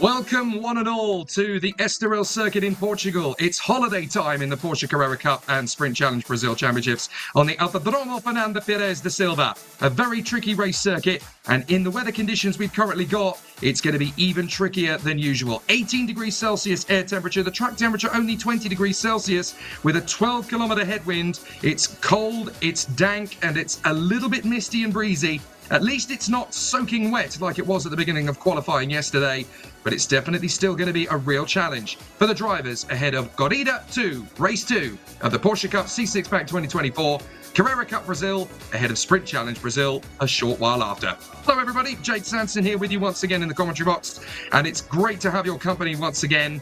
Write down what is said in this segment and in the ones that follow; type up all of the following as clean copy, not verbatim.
Welcome one and all to the Estoril circuit in Portugal. It's holiday time in the Porsche Carrera Cup and Sprint Challenge Brazil Championships on the Autódromo de Estoril. A very tricky race circuit, and in the weather conditions we've currently got, it's going to be even trickier than usual. 18 degrees Celsius air temperature, the track temperature only 20 degrees Celsius with a 12-kilometer headwind. It's cold, it's dank, and it's a little bit misty and breezy. At least it's not soaking wet like it was at the beginning of qualifying yesterday, but it's definitely still going to be a real challenge for the drivers ahead of Corrida 2, Race 2 of the Porsche Cup C6 Pack 2024, Carrera Cup Brazil ahead of Sprint Challenge Brazil a short while after. Hello everybody, Jake Sanson here with you once again in the commentary box, and it's great to have your company once again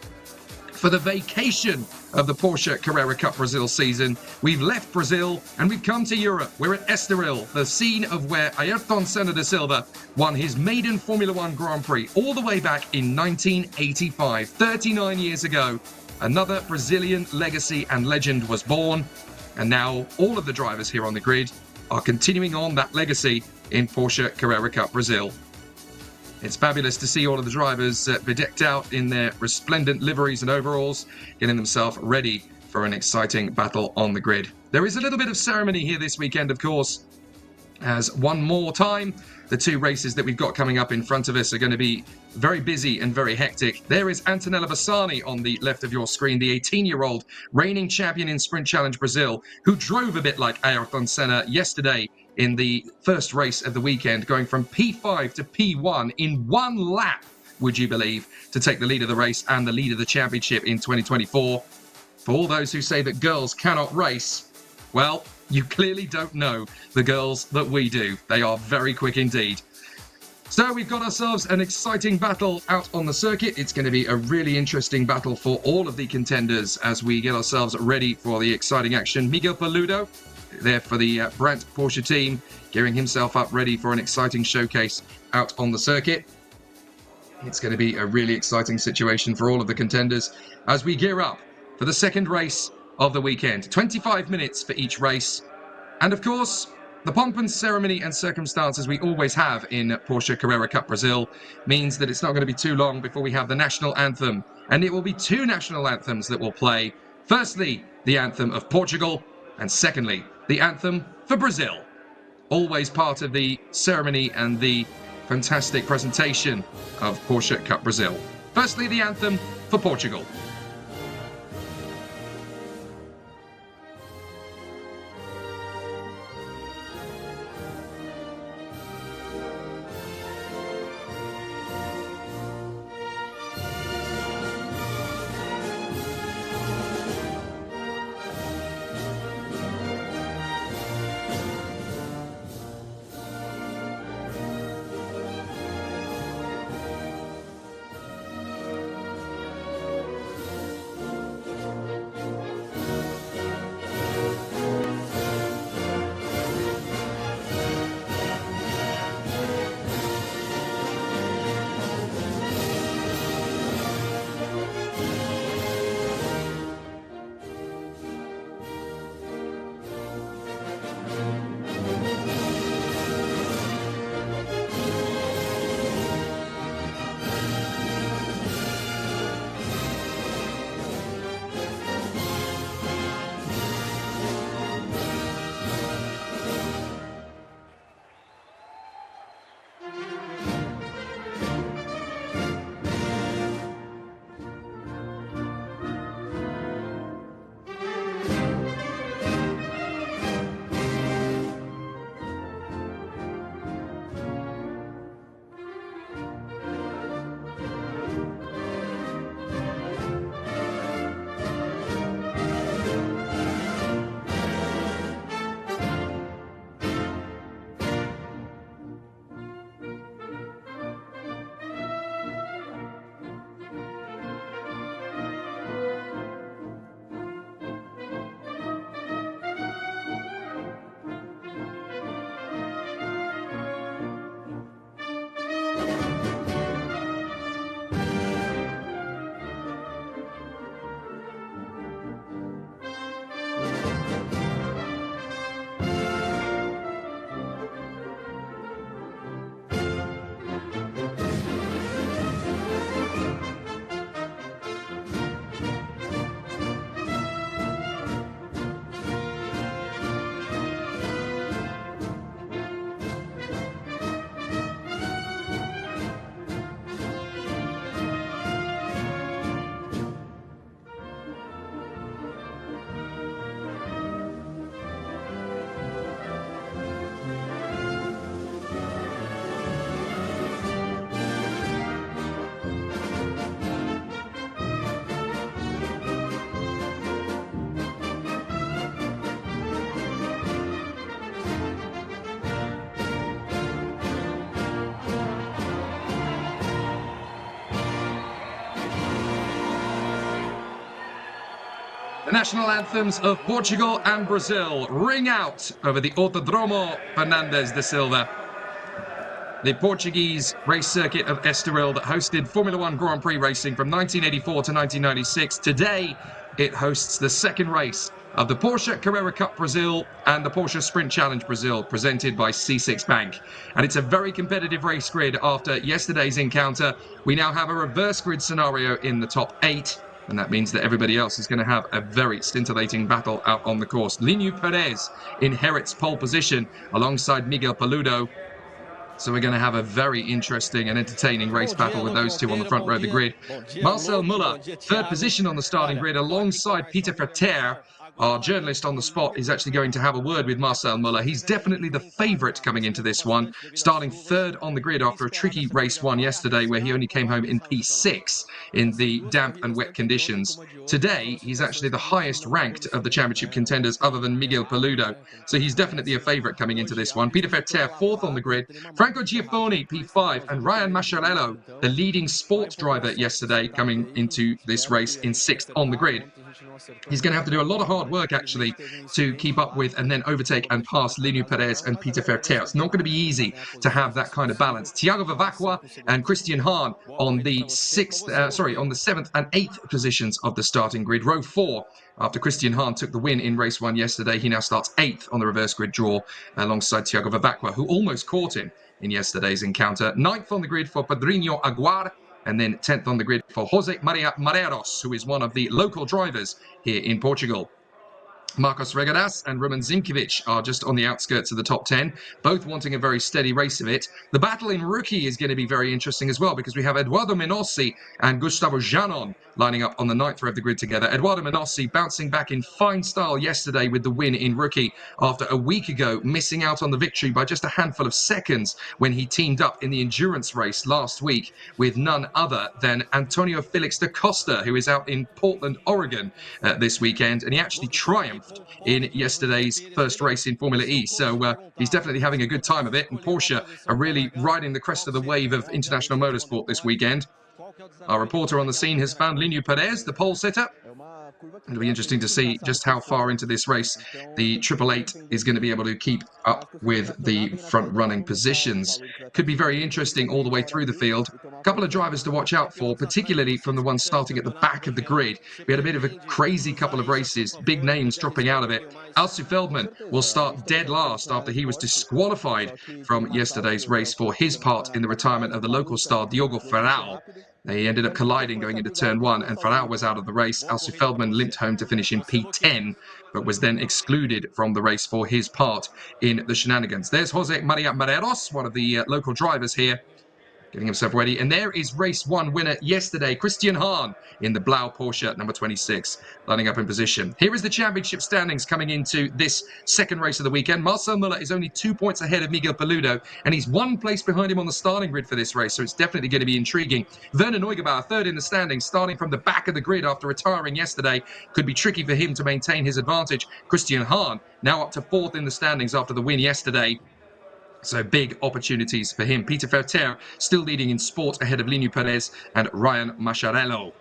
for the vacation of the Porsche Carrera Cup Brazil season. We've left Brazil and we've come to Europe. We're at Estoril, the scene of where Ayrton Senna da Silva won his maiden Formula One Grand Prix all the way back in 1985, 39 years ago. Another Brazilian legacy and legend was born, and now all of the drivers here on the grid are continuing on that legacy in Porsche Carrera Cup Brazil. It's fabulous to see all of the drivers bedecked out in their resplendent liveries and overalls, getting themselves ready for an exciting battle on the grid. There is a little bit of ceremony here this weekend, of course, as one more time, the two races that we've got coming up in front of us are going to be very busy and very hectic. There is Antonella Bassani on the left of your screen, the 18-year-old reigning champion in Sprint Challenge Brazil, who drove a bit like Ayrton Senna yesterday in the first race of the weekend, going from P5 to P1 in one lap, would you believe, to take the lead of the race and the lead of the championship in 2024. For all those who say that girls cannot race, well, you clearly don't know the girls that we do. They are very quick indeed. So we've got ourselves an exciting battle out on the circuit. It's going to be a really interesting battle for all of the contenders as we get ourselves ready for the exciting action. Miguel Paludo there for the Brandt Porsche team, gearing himself up ready for an exciting showcase out on the circuit. It's going to be a really exciting situation for all of the contenders as we gear up for the second race of the weekend. 25 minutes for each race. And of course, the pomp and ceremony and circumstances we always have in Porsche Carrera Cup Brazil means that it's not going to be too long before we have the national anthem. And it will be two national anthems that will play. Firstly, the anthem of Portugal, and secondly, the anthem for Brazil. Always part of the ceremony and the fantastic presentation of Porsche Cup Brazil. Firstly, the anthem for Portugal. The national anthems of Portugal and Brazil ring out over the Autódromo Fernandes da Silva, the Portuguese race circuit of Estoril that hosted Formula One Grand Prix racing from 1984 to 1996. Today, it hosts the second race of the Porsche Carrera Cup Brazil and the Porsche Sprint Challenge Brazil, presented by C6 Bank. And it's a very competitive race grid after yesterday's encounter. We now have a reverse grid scenario in the top 8. And that means that everybody else is going to have a very scintillating battle out on the course. Línio Perez inherits pole position alongside Miguel Paludo. So we're going to have a very interesting and entertaining race battle with those two on the front row of the grid. Marcel Müller, third position on the starting grid alongside Peter Verter. Our journalist on the spot is actually going to have a word with Marcel Müller. He's definitely the favourite coming into this one, starting third on the grid after a tricky race one yesterday where he only came home in P6 in the damp and wet conditions. Today, he's actually the highest ranked of the championship contenders other than Miguel Paludo. So he's definitely a favourite coming into this one. Peter Verter, fourth on the grid. Franco Giaffoni, P5, and Ryan Masciarello, the leading sport driver yesterday, coming into this race in sixth on the grid. He's going to have to do a lot of hard work, actually, to keep up with and then overtake and pass Línio Perez and Peter Verter. It's not going to be easy to have that kind of balance. Thiago Vavacqua and Christian Hahn on the on the 7th and 8th positions of the starting grid. Row 4. After Christian Hahn took the win in race 1 yesterday, he now starts 8th on the reverse grid draw alongside Thiago Vavacqua, who almost caught him in yesterday's encounter. 9th on the grid for Pedrinho Agora. And then 10th on the grid for Jose Maria Marreiros, who is one of the local drivers here in Portugal. Marcos Regadas and Roman Zimkiewicz are just on the outskirts of the top 10, both wanting a very steady race of it. The battle in rookie is going to be very interesting as well, because we have Eduardo Menossi and Gustavo Janon lining up on the 9th row of the grid together. Eduardo Menossi bouncing back in fine style yesterday with the win in rookie after a week ago missing out on the victory by just a handful of seconds when he teamed up in the endurance race last week with none other than Antonio Felix da Costa, who is out in Portland, Oregon this weekend, and he actually triumphed in yesterday's first race in Formula E. So he's definitely having a good time of it, and Porsche are really riding the crest of the wave of international motorsport this weekend. Our reporter on the scene has found Línio Perez, the pole sitter. It'll be interesting to see just how far into this race the 888 is going to be able to keep up with the front-running positions. Could be very interesting all the way through the field. A couple of drivers to watch out for, particularly from the ones starting at the back of the grid. We had a bit of a crazy couple of races, big names dropping out of it. Alsu Feldman will start dead last after he was disqualified from yesterday's race for his part in the retirement of the local star Diogo Ferrao. They ended up colliding going into turn 1, and Ferrao was out of the race. Alsu Feldman limped home to finish in P10, but was then excluded from the race for his part in the shenanigans. There's Jose Maria Marreiros, one of the local drivers here, getting himself ready. And there is race 1 winner yesterday, Christian Hahn, in the Blau Porsche number 26, lining up in position. Here is the championship standings coming into this second race of the weekend. Marcel Müller is only 2 points ahead of Miguel Paludo, and he's 1 place behind him on the starting grid for this race, so it's definitely going to be intriguing. Werner Neugebauer, third in the standings, starting from the back of the grid after retiring yesterday. Could be tricky for him to maintain his advantage. Christian Hahn now up to 4th in the standings after the win yesterday. So big opportunities for him. Peter Verter still leading in sport ahead of Línio Perez and Ryan Masciarello.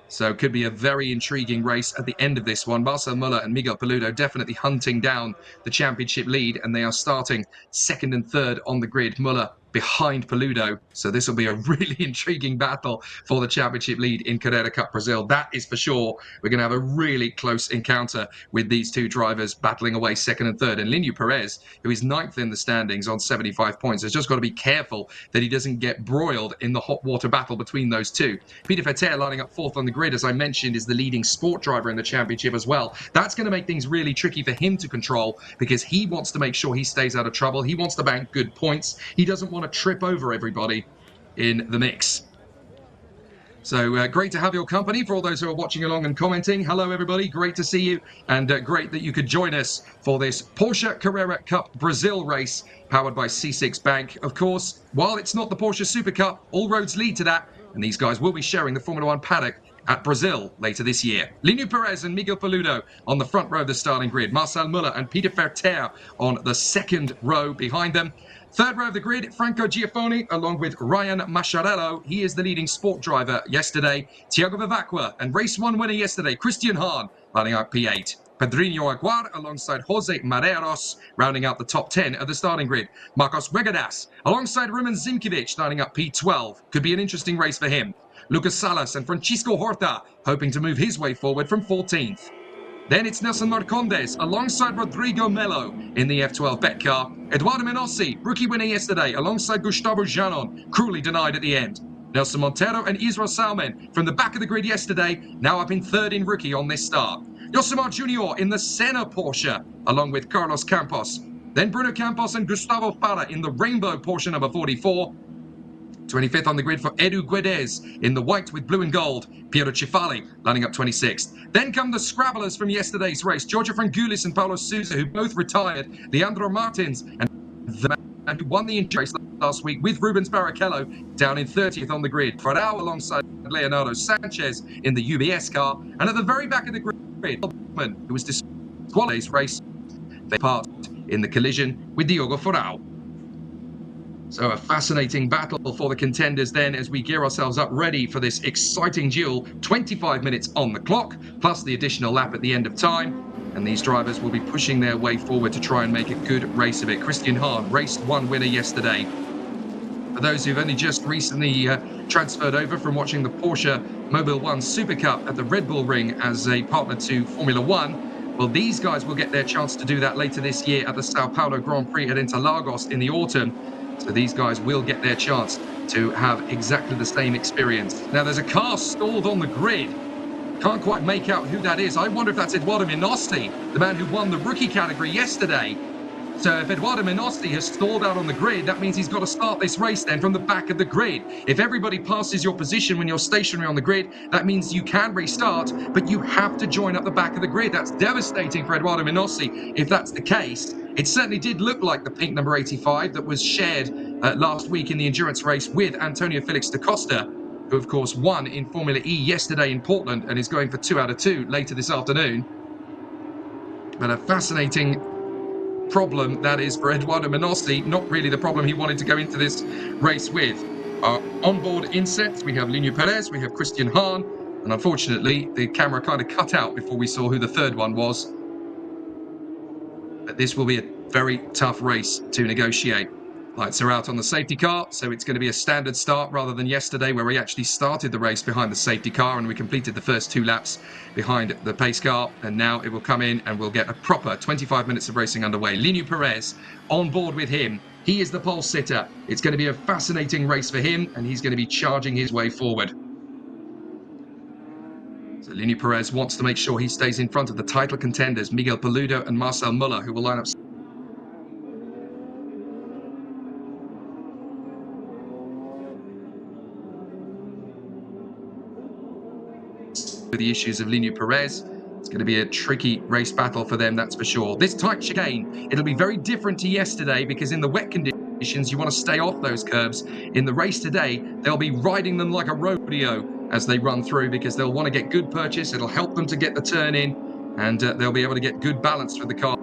So could be a very intriguing race at the end of this one. Marcel Müller and Miguel Paludo definitely hunting down the championship lead, and they are starting 2nd and 3rd on the grid. Müller behind Paludo. So this will be a really intriguing battle for the championship lead in Carrera Cup Brazil. That is for sure. We're going to have a really close encounter with these two drivers battling away 2nd and 3rd. And Línio Perez, who is 9th in the standings on 75 points, has just got to be careful that he doesn't get broiled in the hot water battle between those two. Peter Verter lining up 4th on the grid, as I mentioned, is the leading sport driver in the championship as well. That's going to make things really tricky for him to control, because he wants to make sure he stays out of trouble. He wants to bank good points. He doesn't want to trip over everybody in the mix. So great to have your company for all those who are watching along and commenting. Hello everybody, great to see you, and great that you could join us for this Porsche Carrera Cup Brazil race powered by C6 Bank. Of course, while it's not the Porsche Super Cup, all roads lead to that, and these guys will be sharing the Formula One paddock at Brazil later this year. Linu Perez and Miguel Paludo on the front row of the starting grid. Marcel Muller and Peter Verter on the second row behind them. Third row of the grid, Franco Giaffoni, along with Ryan Masciarello. He is the leading sport driver yesterday. Thiago Vivacqua and race 1 winner yesterday, Christian Hahn, lining out P8. Pedrinho Aguar alongside Jose Mareros, rounding out the top 10 of the starting grid. Marcos Regadas alongside Roman Zimkiewicz, lining up P12. Could be an interesting race for him. Lucas Salas and Francisco Horta hoping to move his way forward from 14th. Then it's Nelson Marcondes alongside Rodrigo Melo in the F12 Bet car. Eduardo Menossi, rookie winner yesterday, alongside Gustavo Janon, cruelly denied at the end. Nelson Montero and Israel Salmen from the back of the grid yesterday, now up in third in rookie on this start. Yosemar Jr. in the Senna Porsche, along with Carlos Campos. Then Bruno Campos and Gustavo Farah in the Rainbow Porsche number 44. 25th on the grid for Edu Guedes in the white with blue and gold. Piero Cifali lining up 26th. Then come the scrabblers from yesterday's race. Giorgio Frangoulis and Paulo Sousa, who both retired. Leandro Martins and the man who won the race last week with Rubens Barrichello down in 30th on the grid. Farao alongside Leonardo Sanchez in the UBS car. And at the very back of the grid, who was disqualified this race, they part in the collision with Diogo Farao. So a fascinating battle for the contenders then as we gear ourselves up ready for this exciting duel. 25 minutes on the clock, plus the additional lap at the end of time. And these drivers will be pushing their way forward to try and make a good race of it. Christian Hahn, race 1 winner yesterday. For those who've only just recently transferred over from watching the Porsche Mobile 1 Super Cup at the Red Bull Ring as a partner to Formula 1, well, these guys will get their chance to do that later this year at the Sao Paulo Grand Prix at Interlagos in the autumn. So these guys will get their chance to have exactly the same experience. Now, there's a car stalled on the grid. Can't quite make out who that is. I wonder if that's Eduardo Menossi, the man who won the rookie category yesterday. So if Eduardo Menossi has stalled out on the grid, that means he's got to start this race then from the back of the grid. If everybody passes your position when you're stationary on the grid, that means you can restart, but you have to join up the back of the grid. That's devastating for Eduardo Menossi if that's the case. It certainly did look like the pink number 85 that was shared last week in the endurance race with Antonio Felix da Costa, who of course won in Formula E yesterday in Portland and is going for 2 out of 2 later this afternoon. But a fascinating problem that is for Eduardo Menossi, not really the problem he wanted to go into this race with. Our onboard insets, we have Linu Perez, we have Christian Hahn, and unfortunately the camera kind of cut out before we saw who the third one was. But this will be a very tough race to negotiate. Lights are out on the safety car, so it's going to be a standard start rather than yesterday where we actually started the race behind the safety car and we completed the first 2 laps behind the pace car, and now it will come in and we'll get a proper 25 minutes of racing underway. Linu Perez on board with him. He is the pole sitter. It's going to be a fascinating race for him and he's going to be charging his way forward. So Linu Perez wants to make sure he stays in front of the title contenders, Miguel Paludo and Marcel Muller, who will line up with the issues of Linu Perez. It's going to be a tricky race battle for them, that's for sure. This tight chicane, it'll be very different to yesterday because in the wet conditions, you want to stay off those curbs. In the race today, they'll be riding them like a rodeo as they run through because they'll want to get good purchase. It'll help them to get the turn in and they'll be able to get good balance through the car.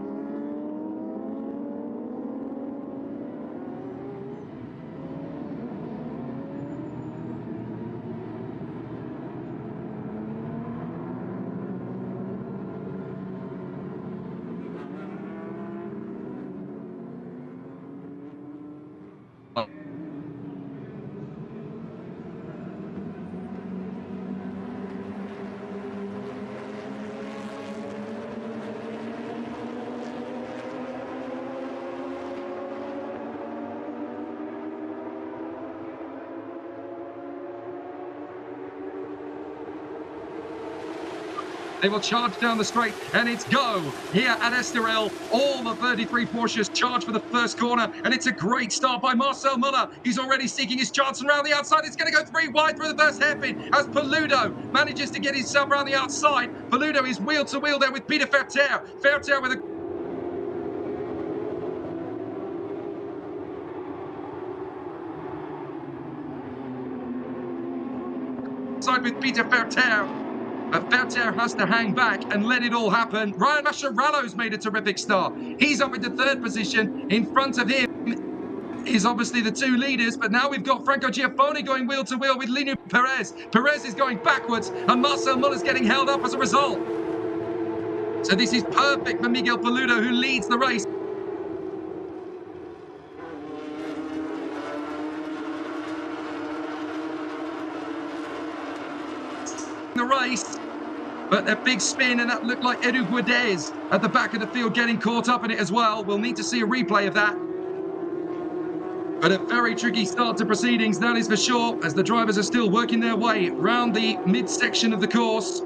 They will charge down the straight, and it's go here at Estoril. All the 33 Porsches charge for the first corner, and it's a great start by Marcel Muller. He's already seeking his chance, and around the outside, it's going to go 3 wide through the first hairpin as Paludo manages to get himself around the outside. Paludo is wheel to wheel there with Peter Verter. Verter with a side with Peter Ferter. But Ferter has to hang back and let it all happen. Ryan Mascherano's made a terrific start. He's up into third position. In front of him is obviously the two leaders, but now we've got Franco Giaffoni going wheel to wheel with Lino Perez. Perez is going backwards, and Marcel Muller's getting held up as a result. So this is perfect for Miguel Paludo, who leads the race. But a big spin, and that looked like Edu Guedes at the back of the field getting caught up in it as well. We'll need to see a replay of that. But a very tricky start to proceedings, that is for sure, as the drivers are still working their way round the midsection of the course.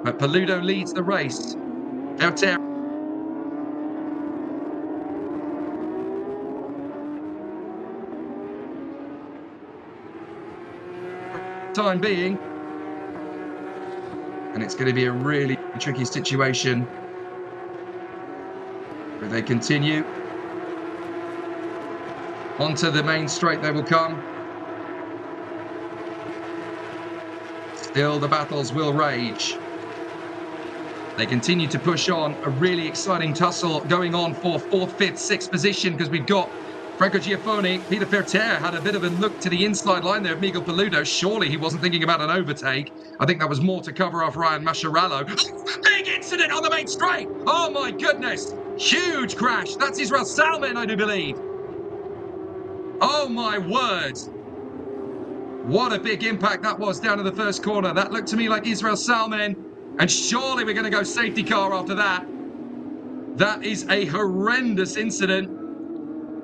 But Paludo leads the race. Ferter. Time being. And it's going to be a really tricky situation. But they continue. Onto the main straight they will come. Still the battles will rage. They continue to push on. A really exciting tussle going on for 4th, 5th, 6th position, because we've got Franco Giaffoni. Peter Ferter had a bit of a look to the inside line there of Miguel Paludo. Surely he wasn't thinking about an overtake. I think that was more to cover off Ryan Mascherano. Big incident on the main straight. Oh my goodness. Huge crash. That's Israel Salman, I do believe. Oh my word. What a big impact that was down in the first corner. That looked to me like Israel Salman. And surely we're going to go safety car after that. That is a horrendous incident.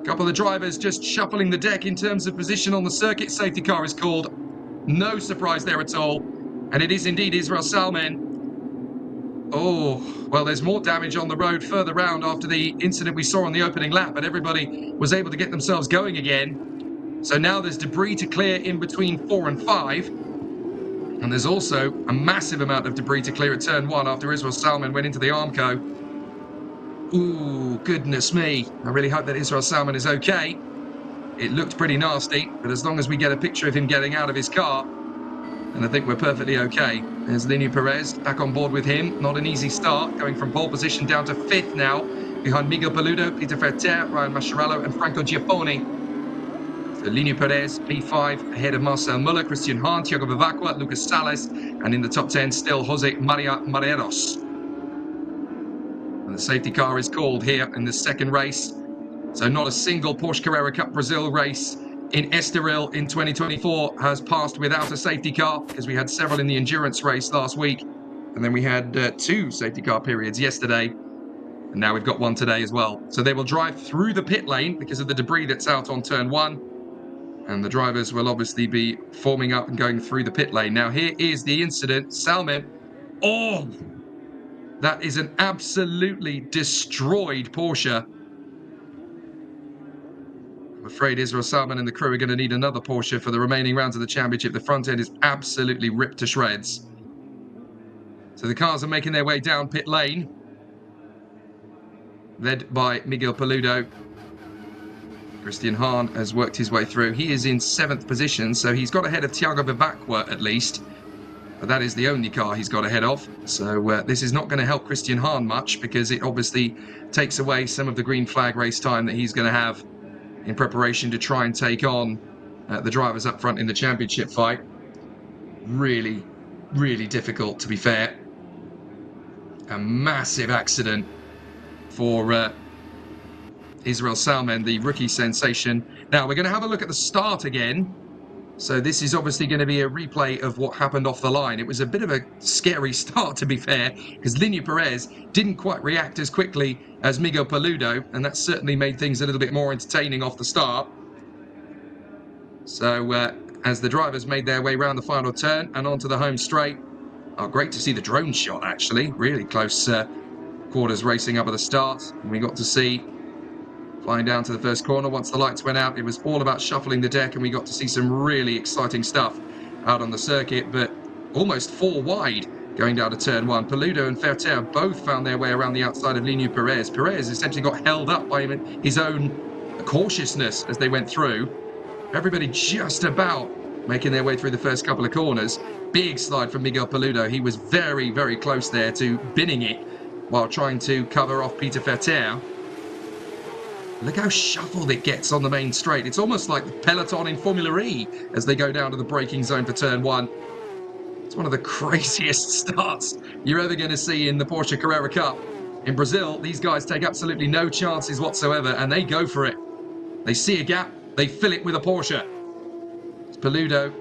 A couple of the drivers just shuffling the deck in terms of position on the circuit. Safety car is called. No surprise there at all. And it is indeed Israel Salman. Oh, well, there's more damage on the road further round after the incident we saw on the opening lap, but everybody was able to get themselves going again. So now there's debris to clear in between 4 and 5. And there's also a massive amount of debris to clear at turn 1 after Israel Salman went into the Armco. Ooh, goodness me. I really hope that Israel Salman is okay. It looked pretty nasty, but as long as we get a picture of him getting out of his car, and I think we're perfectly okay. There's Lino Perez back on board with him. Not an easy start, going from pole position down to 5th now, behind Miguel Paludo, Peter Ferter, Ryan Mascherano, and Franco Giaffoni. So Lino Perez, P5, ahead of Marcel Muller, Christian Hahn, Thiago Vivacqua, Lucas Salles, and in the top 10 still Jose Maria Marreros. And the safety car is called here in the second race. So not a single Porsche Carrera Cup Brazil race in Estoril in 2024 has passed without a safety car, because we had several in the endurance race last week. And then we had 2 safety car periods yesterday. And now we've got 1 today as well. So they will drive through the pit lane because of the debris that's out on turn 1. And the drivers will obviously be forming up and going through the pit lane. Now here is the incident. Salman. Oh, that is an absolutely destroyed Porsche. I'm afraid Israel Salman and the crew are going to need another Porsche for the remaining rounds of the championship. The front end is absolutely ripped to shreds. So the cars are making their way down pit lane, led by Miguel Paludo. Christian Hahn has worked his way through. He is in 7th position, so he's got ahead of Thiago Vivacqua at least. But that is the only car he's got ahead of. So this is not going to help Christian Hahn much, because it obviously takes away some of the green flag race time that he's going to have in preparation to try and take on the drivers up front in the championship fight. Really, really difficult, to be fair. A massive accident for Israel Salman, the rookie sensation. Now, we're going to have a look at the start again. So this is obviously going to be a replay of what happened off the line. It was a bit of a scary start, to be fair, because Lino Perez didn't quite react as quickly as Miguel Paludo, and that certainly made things a little bit more entertaining off the start. So as the drivers made their way around the final turn and onto the home straight, oh, great to see the drone shot, actually. Really close quarters racing up at the start. And we got to see flying down to the first corner. Once the lights went out, it was all about shuffling the deck, and we got to see some really exciting stuff out on the circuit, but almost 4 wide going down to turn 1. Paludo and Ferter both found their way around the outside of Lino Perez. Perez essentially got held up by his own cautiousness as they went through. Everybody just about making their way through the first couple of corners. Big slide from Miguel Paludo. He was very, very close there to binning it while trying to cover off Peter Ferter. Look how shuffled it gets on the main straight. It's almost like the peloton in Formula E as they go down to the braking zone for turn 1. It's one of the craziest starts you're ever going to see in the Porsche Carrera Cup. In Brazil, these guys take absolutely no chances whatsoever, and they go for it. They see a gap, they fill it with a Porsche. It's Paludo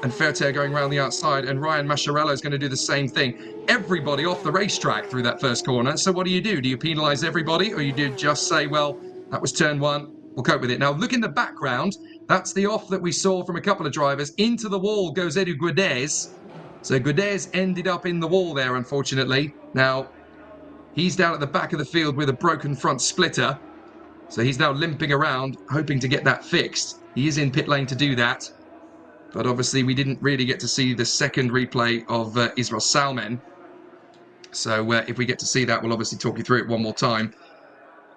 and Ferter going around the outside, and Ryan Mascherello is going to do the same thing. Everybody off the racetrack through that first corner. So what do? Do you penalise everybody, or you do just say, well, that was turn 1, we'll cope with it. Now, look in the background. That's the off that we saw from a couple of drivers. Into the wall goes Edu Guedes. So Guedes ended up in the wall there, unfortunately. Now, he's down at the back of the field with a broken front splitter. So he's now limping around, hoping to get that fixed. He is in pit lane to do that. But obviously, we didn't really get to see the second replay of Israel Salmen. So if we get to see that, we'll obviously talk you through it one more time.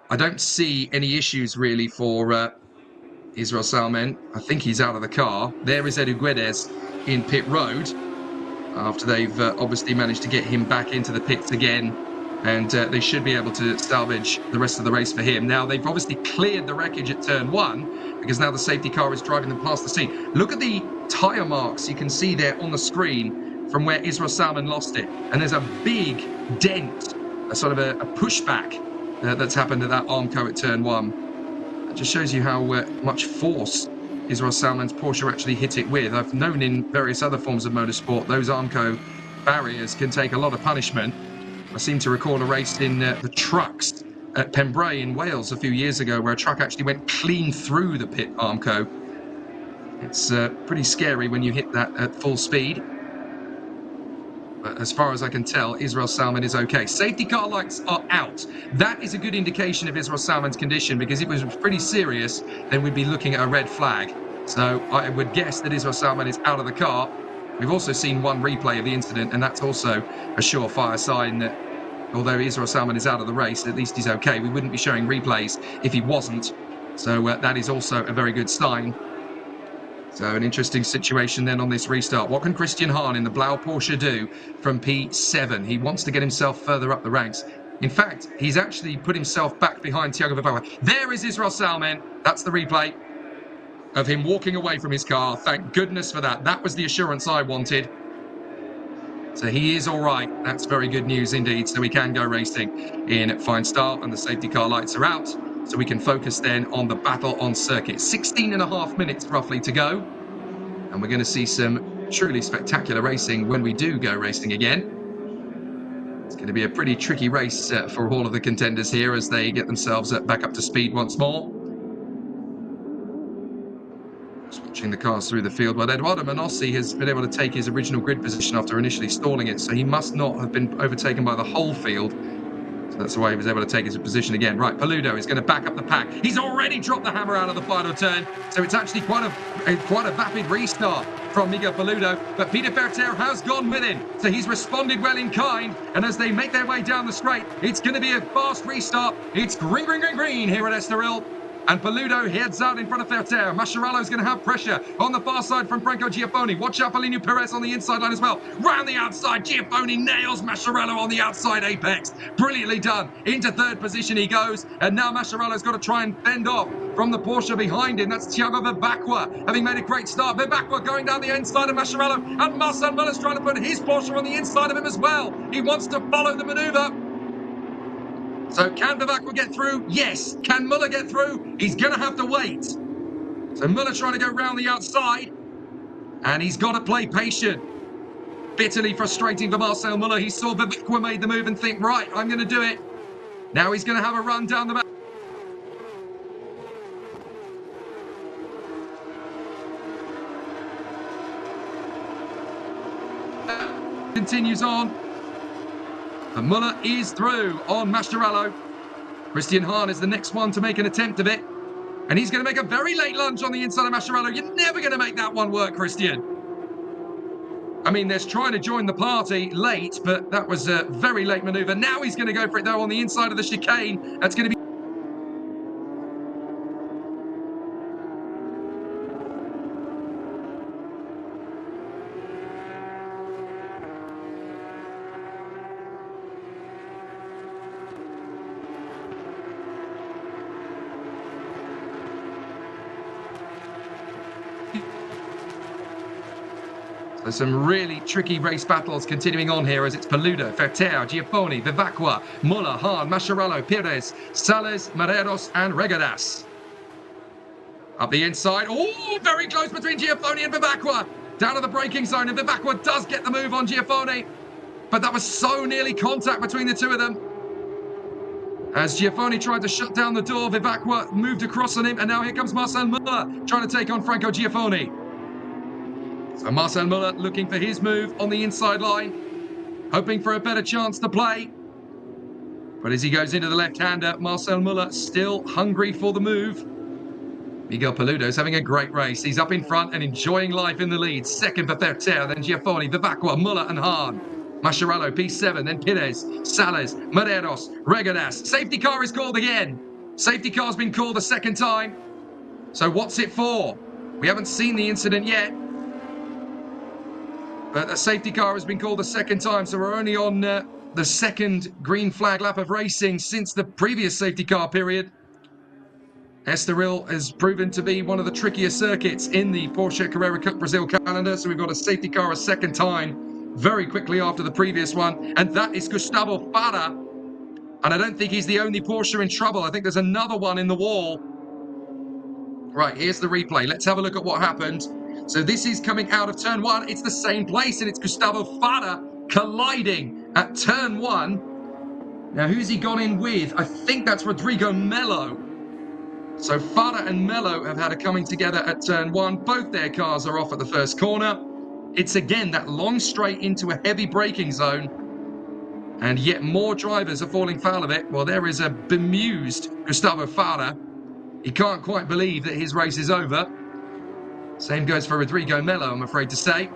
I don't see any issues really for Israel Salmen. I think he's out of the car. There is Edu Guedes in pit road after they've obviously managed to get him back into the pits again. And they should be able to salvage the rest of the race for him. Now, they've obviously cleared the wreckage at turn 1 because now the safety car is driving them past the scene. Look at the tyre marks you can see there on the screen from where Israel Salmen lost it. And there's a big dent, a sort of a pushback that's happened at that Armco at turn 1. It just shows you how much force Israel Salmen's Porsche actually hit it with. I've known in various other forms of motorsport, those Armco barriers can take a lot of punishment. I seem to recall a race in the trucks at Pembrey in Wales a few years ago where a truck actually went clean through the pit Armco. It's pretty scary when you hit that at full speed. But as far as I can tell, Israel Salmen is okay. Safety car lights are out. That is a good indication of Israel Salmen's condition, because if it was pretty serious, then we'd be looking at a red flag. So I would guess that Israel Salmen is out of the car. We've also seen one replay of the incident, and that's also a surefire sign that although Israel Salmen is out of the race, at least he's okay. We wouldn't be showing replays if he wasn't. So that is also a very good sign. So an interesting situation then on this restart. What can Christian Hahn in the Blau Porsche do from P7? He wants to get himself further up the ranks. In fact, he's actually put himself back behind Thiago Vivara. There is Israel Salmen. That's the replay of him walking away from his car. Thank goodness for that. That was the assurance I wanted. So he is all right. That's very good news indeed. So we can go racing in fine style, and the safety car lights are out. So we can focus then on the battle on circuit. 16.5 minutes roughly to go. And we're going to see some truly spectacular racing when we do go racing again. It's going to be a pretty tricky race for all of the contenders here as they get themselves back up to speed once more. Just watching the cars through the field. Well, Eduardo Manossi has been able to take his original grid position after initially stalling it, so he must not have been overtaken by the whole field. So that's why he was able to take his position again. Right, Paludo is going to back up the pack. He's already dropped the hammer out of the final turn, so it's actually quite a vapid restart from Miguel Paludo, but Peter Ferter has gone with him, so he's responded well in kind, and as they make their way down the straight, it's going to be a fast restart. It's green, green, green, green here at Estoril. And Paludo heads out in front of Ferter. Mascherello's going to have pressure on the far side from Franco Giaffoni. Watch out for Lino Perez on the inside line as well. Round the outside, Giaffoni nails Mascherello on the outside apex. Brilliantly done. Into third position he goes. And now Mascherello's got to try and fend off from the Porsche behind him. That's Thiago Vivacqua, having made a great start. Vivacqua going down the inside of Mascherello. And Marcel Muller's trying to put his Porsche on the inside of him as well. He wants to follow the manoeuvre. So can Vivacqua get through? Yes. Can Muller get through? He's going to have to wait. So Muller trying to go round the outside. And he's got to play patient. Bitterly frustrating for Marcel Muller. He saw Vivacqua made the move and think, right, I'm going to do it. Now he's going to have a run down the back. Continues on. And Muller is through on Mascherello. Christian Hahn is the next one to make an attempt of it. And he's going to make a very late lunge on the inside of Mascherello. You're never going to make that one work, Christian. I mean, there's trying to join the party late, but that was a very late manoeuvre. Now he's going to go for it, though, on the inside of the chicane. That's going to be... There's some really tricky race battles continuing on here as it's Paludo, Ferter, Giaffoni, Vivacqua, Muller, Hahn, Mascherano, Pires, Sales, Mareros, and Regadas. Up the inside. Oh, very close between Giaffoni and Vivacqua. Down to the braking zone, and Vivacqua does get the move on Giaffoni. But that was so nearly contact between the two of them. As Giaffoni tried to shut down the door, Vivacqua moved across on him, and now here comes Marcel Muller trying to take on Franco Giaffoni. So Marcel Muller looking for his move on the inside line, hoping for a better chance to play. But as he goes into the left-hander, Marcel Muller still hungry for the move. Miguel Paludo's having a great race. He's up in front and enjoying life in the lead. Second for Ferter, then Giaffoni, Vivacqua, Muller and Hahn. Mascherano, P7, then Pires, Sales, Mareros, Regadas. Safety car is called again. Safety car's been called a second time. So what's it for? We haven't seen the incident yet. But a safety car has been called a second time, so we're only on the second green flag lap of racing since the previous safety car period. Estoril has proven to be one of the trickiest circuits in the Porsche Carrera Cup Brazil calendar, so we've got a safety car a second time very quickly after the previous one, and that is Gustavo Farah. And I don't think he's the only Porsche in trouble. I think there's another one in the wall. Right, here's the replay. Let's have a look at what happened. So this is coming out of turn one. It's the same place, and it's Gustavo Farah colliding at turn one. Now, who's he gone in with? I think that's Rodrigo Melo. So Farah and Melo have had a coming together at turn one. Both their cars are off at the first corner. It's again that long straight into a heavy braking zone. And yet more drivers are falling foul of it. Well, there is a bemused Gustavo Farah. He can't quite believe that his race is over. Same goes for Rodrigo Melo, I'm afraid to say.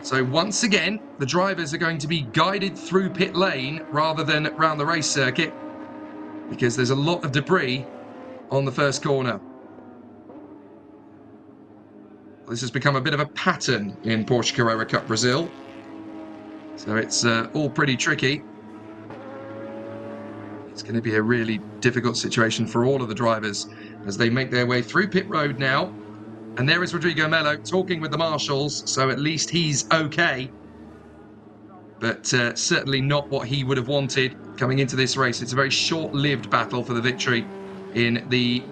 So once again, the drivers are going to be guided through pit lane rather than around the race circuit, because there's a lot of debris on the first corner. This has become a bit of a pattern in Porsche Carrera Cup Brazil. So it's all pretty tricky. It's going to be a really difficult situation for all of the drivers as they make their way through pit road now. And there is Rodrigo Melo talking with the marshals, so at least he's okay. But certainly not what he would have wanted coming into this race. It's a very short-lived battle for the victory in the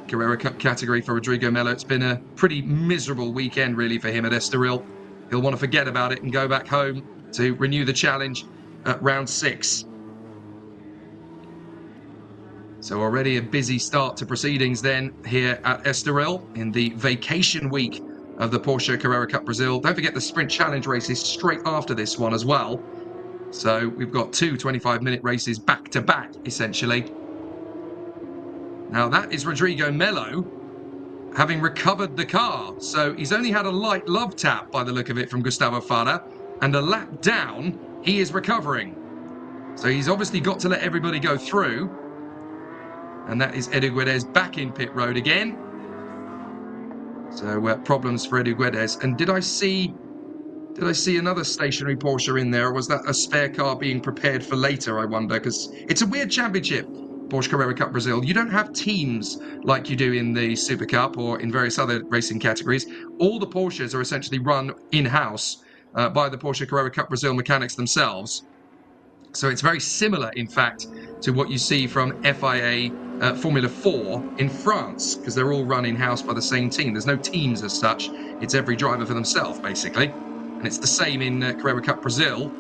Carrera Cup category for Rodrigo Melo. It's been a pretty miserable weekend, really, for him at Estoril. He'll want to forget about it and go back home to renew the challenge at round 6. So already a busy start to proceedings then here at Estoril in the vacation week of the Porsche Carrera Cup Brazil. Don't forget the Sprint Challenge races straight after this one as well. So we've got 2 25-minute races back to back, essentially. Now that is Rodrigo Melo having recovered the car. So he's only had a light love tap by the look of it from Gustavo Farah, and a lap down, he is recovering. So he's obviously got to let everybody go through. And that is Edu Guedes back in pit road again. So problems for Edu Guedes. And did I see another stationary Porsche in there? Or was that a spare car being prepared for later, I wonder? Because it's a weird championship, Porsche Carrera Cup Brazil. You don't have teams like you do in the Super Cup or in various other racing categories. All the Porsches are essentially run in-house by the Porsche Carrera Cup Brazil mechanics themselves. So it's very similar, in fact, to what you see from FIA Formula 4 in France, because they're all run in-house by the same team. There's no teams as such. It's every driver for themselves, basically. And it's the same in Carrera Cup Brazil.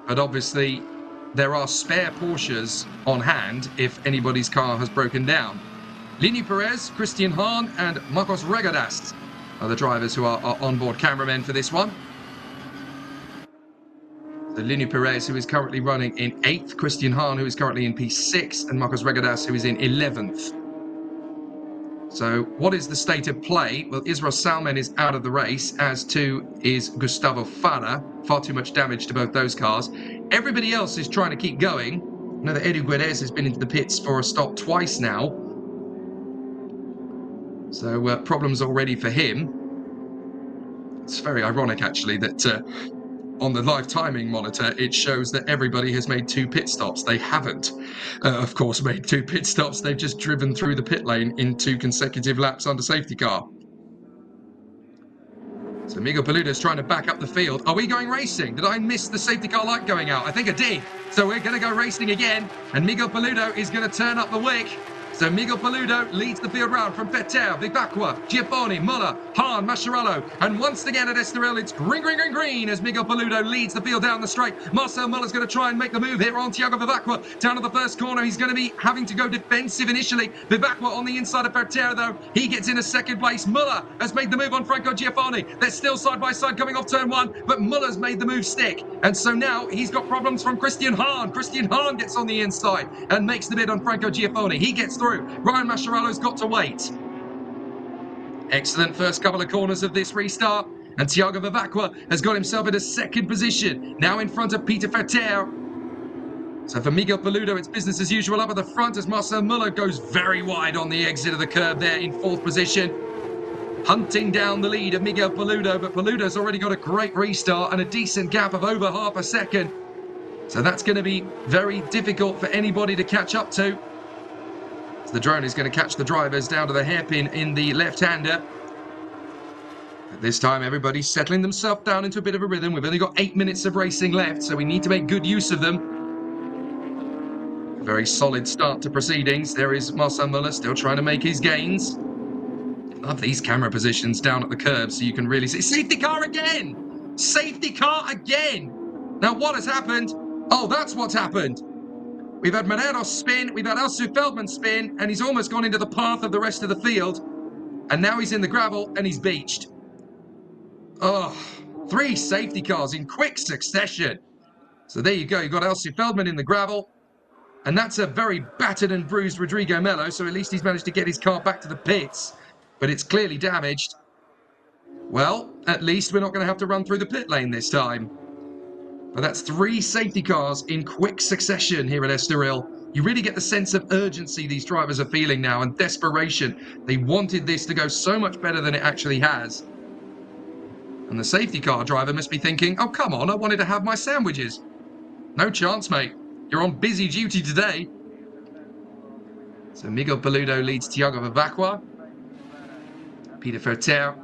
But obviously, there are spare Porsches on hand if anybody's car has broken down. Lini Perez, Christian Hahn, and Marcos Regadas are the drivers who are onboard cameramen for this one. So Lini Perez, who is currently running in 8th, Christian Hahn, who is currently in P6, and Marcos Regadas, who is in 11th. So what is the state of play? Well, Israel Salmen is out of the race, as too is Gustavo Farah. Far too much damage to both those cars. Everybody else is trying to keep going. I know that Edu Guedes has been into the pits for a stop twice now. So problems already for him. It's very ironic, actually, that on the live timing monitor, it shows that everybody has made 2 pit stops. They haven't, of course, made 2 pit stops. They've just driven through the pit lane in 2 consecutive laps under safety car. So Miguel Paludo's trying to back up the field. Are we going racing? Did I miss the safety car light going out? I think I did. So we're going to go racing again. And Miguel Paludo is going to turn up the wick. So Miguel Paludo leads the field round from Vettel, Vivacqua, Giaffoni, Muller, Hahn, Mascherano. And once again at Estoril, it's green, green, green, green as Miguel Paludo leads the field down the straight. Marcel Muller's going to try and make the move here on Thiago Vivacqua. Down to the first corner, he's going to be having to go defensive initially. Vivacqua on the inside of Vettel, though. He gets in a second place. Muller has made the move on Franco Giaffoni. They're still side by side coming off turn one, but Muller's made the move stick. And so now he's got problems from Christian Hahn. Christian Hahn gets on the inside and makes the bid on Franco Giaffoni. He gets through. Ryan Mascherano's got to wait. Excellent first couple of corners of this restart. And Thiago Vivacqua has got himself in a second position. Now in front of Peter Verter. So for Miguel Paludo, it's business as usual up at the front as Marcel Muller goes very wide on the exit of the curb there in fourth position. Hunting down the lead of Miguel Paludo, but Paludo's already got a great restart and a decent gap of over half a second. So that's going to be very difficult for anybody to catch up to. So the drone is going to catch the drivers down to the hairpin in the left-hander. At this time, everybody's settling themselves down into a bit of a rhythm. We've only got 8 minutes of racing left, so we need to make good use of them. A very solid start to proceedings. There is Marcel Muller still trying to make his gains. Love these camera positions down at the curb so you can really see. Safety car again! Safety car again! Now what has happened? Oh, that's what's happened. We've had Moneros spin, we've had Alsu Feldman spin, and he's almost gone into the path of the rest of the field. And now he's in the gravel and he's beached. Oh, 3 safety cars in quick succession. So there you go, you've got Alsu Feldman in the gravel. And that's a very battered and bruised Rodrigo Melo, so at least he's managed to get his car back to the pits. But it's clearly damaged. Well, at least we're not going to have to run through the pit lane this time. But that's 3 safety cars in quick succession here at Estoril. You really get the sense of urgency these drivers are feeling now and desperation. They wanted this to go so much better than it actually has. And the safety car driver must be thinking, oh, come on, I wanted to have my sandwiches. No chance, mate. You're on busy duty today. So Miguel Paludo leads Thiago Vivacqua. Peter Verter.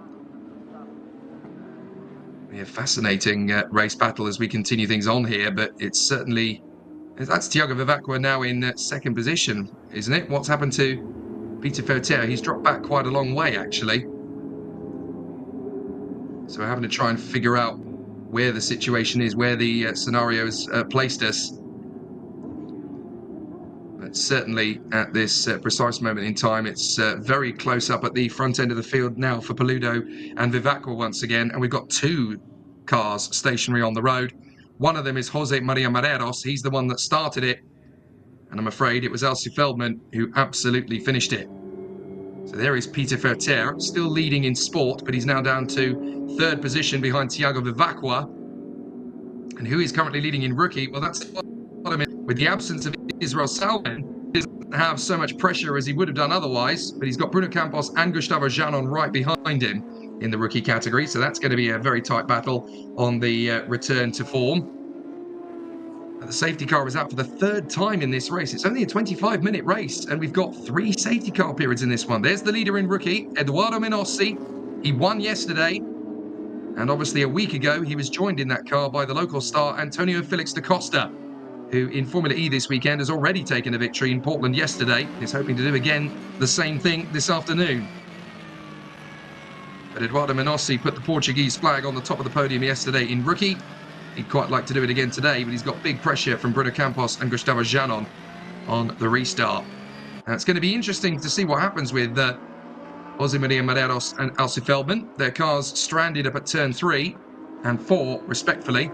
We have fascinating race battle as we continue things on here, but it's certainly... That's Thiago Vivacqua now in second position, isn't it? What's happened to Peter Verter? He's dropped back quite a long way, actually. So we're having to try and figure out where the situation is, where the scenario has placed us. But certainly at this precise moment in time, it's very close up at the front end of the field now for Paludo and Vivacqua once again. And we've got 2 cars stationary on the road. One of them is Jose Maria Mareros. He's the one that started it. And I'm afraid it was Alsu Feldman who absolutely finished it. So there is Peter Verter, still leading in sport, but he's now down to 3rd position behind Thiago Vivacqua. And who is currently leading in rookie? Well, that's what I mean. With the absence of Israel Salman, he doesn't have so much pressure as he would have done otherwise, but he's got Bruno Campos and Gustavo Janon right behind him in the rookie category, so that's going to be a very tight battle on the return to form. And the safety car is out for the 3rd time in this race. It's only a 25-minute race, and we've got 3 safety car periods in this one. There's the leader in rookie, Eduardo Menossi. He won yesterday, and obviously a week ago he was joined in that car by the local star Antonio Felix da Costa, who in Formula E this weekend has already taken a victory in Portland yesterday. He's hoping to do again the same thing this afternoon. But Eduardo Menossi put the Portuguese flag on the top of the podium yesterday in rookie. He'd quite like to do it again today, but he's got big pressure from Bruno Campos and Gustavo Janon on the restart. Now, it's going to be interesting to see what happens with Jose Maria Mareros and Alsu Feldman. Their cars stranded up at turn 3 and 4, respectfully.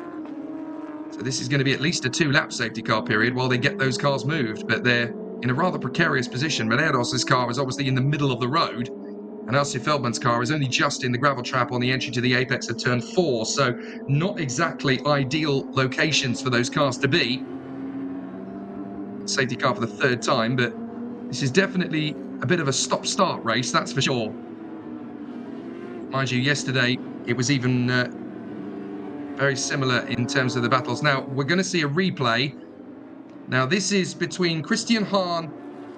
So this is going to be at least a 2-lap safety car period while they get those cars moved, but they're in a rather precarious position. Mareros' car is obviously in the middle of the road, and Alsu Feldman's car is only just in the gravel trap on the entry to the apex of turn 4, so not exactly ideal locations for those cars to be. Safety car for the 3rd time, but this is definitely a bit of a stop-start race, that's for sure. Mind you, yesterday it was even very similar in terms of the battles. Now, we're going to see a replay. Now, this is between Christian Hahn,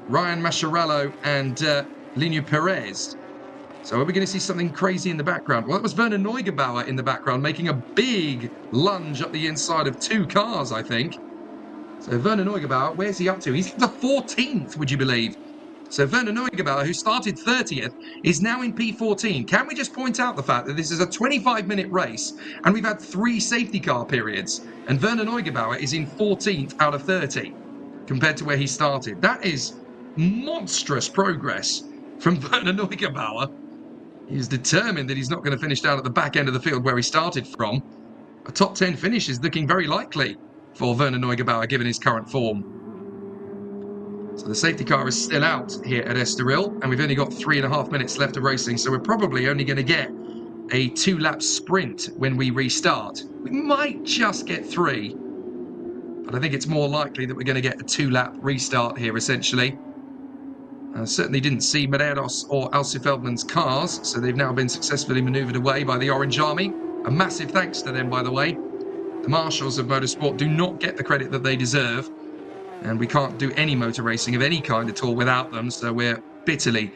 Ryan Mascherano, and Lino Perez. So are we going to see something crazy in the background? Well, that was Werner Neugebauer in the background making a big lunge up the inside of 2 cars, I think. So Werner Neugebauer, where's he up to? He's the 14th, would you believe? So Werner Neugebauer, who started 30th, is now in P14. Can we just point out the fact that this is a 25-minute race and we've had 3 safety car periods, and Werner Neugebauer is in 14th out of 30 compared to where he started. That is monstrous progress from Werner Neugebauer. He's determined that he's not going to finish down at the back end of the field where he started from. A top 10 finish is looking very likely for Werner Neugebauer given his current form. So the safety car is still out here at Estoril, and we've only got 3.5 minutes left of racing, so we're probably only going to get a 2-lap sprint when we restart. We might just get 3, but I think it's more likely that we're going to get a 2-lap restart here, essentially. Certainly didn't see Medeiros or Alcy Feldman's cars, so they've now been successfully manoeuvred away by the Orange Army. A massive thanks to them, by the way. The marshals of motorsport do not get the credit that they deserve, and we can't do any motor racing of any kind at all without them, so we're bitterly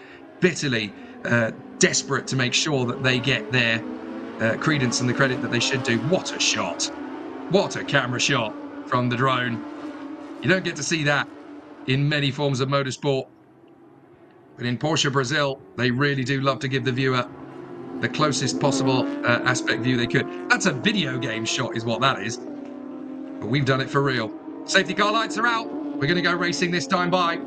desperate to make sure that they get their credence and the credit that they should do. What a shot. What a camera shot from the drone. You don't get to see that in many forms of motorsport, but in Porsche Brazil, they really do love to give the viewer the closest possible aspect view they could. That's a video game shot is what that is, but we've done it for real. Safety car lights are out. We're going to go racing this time by.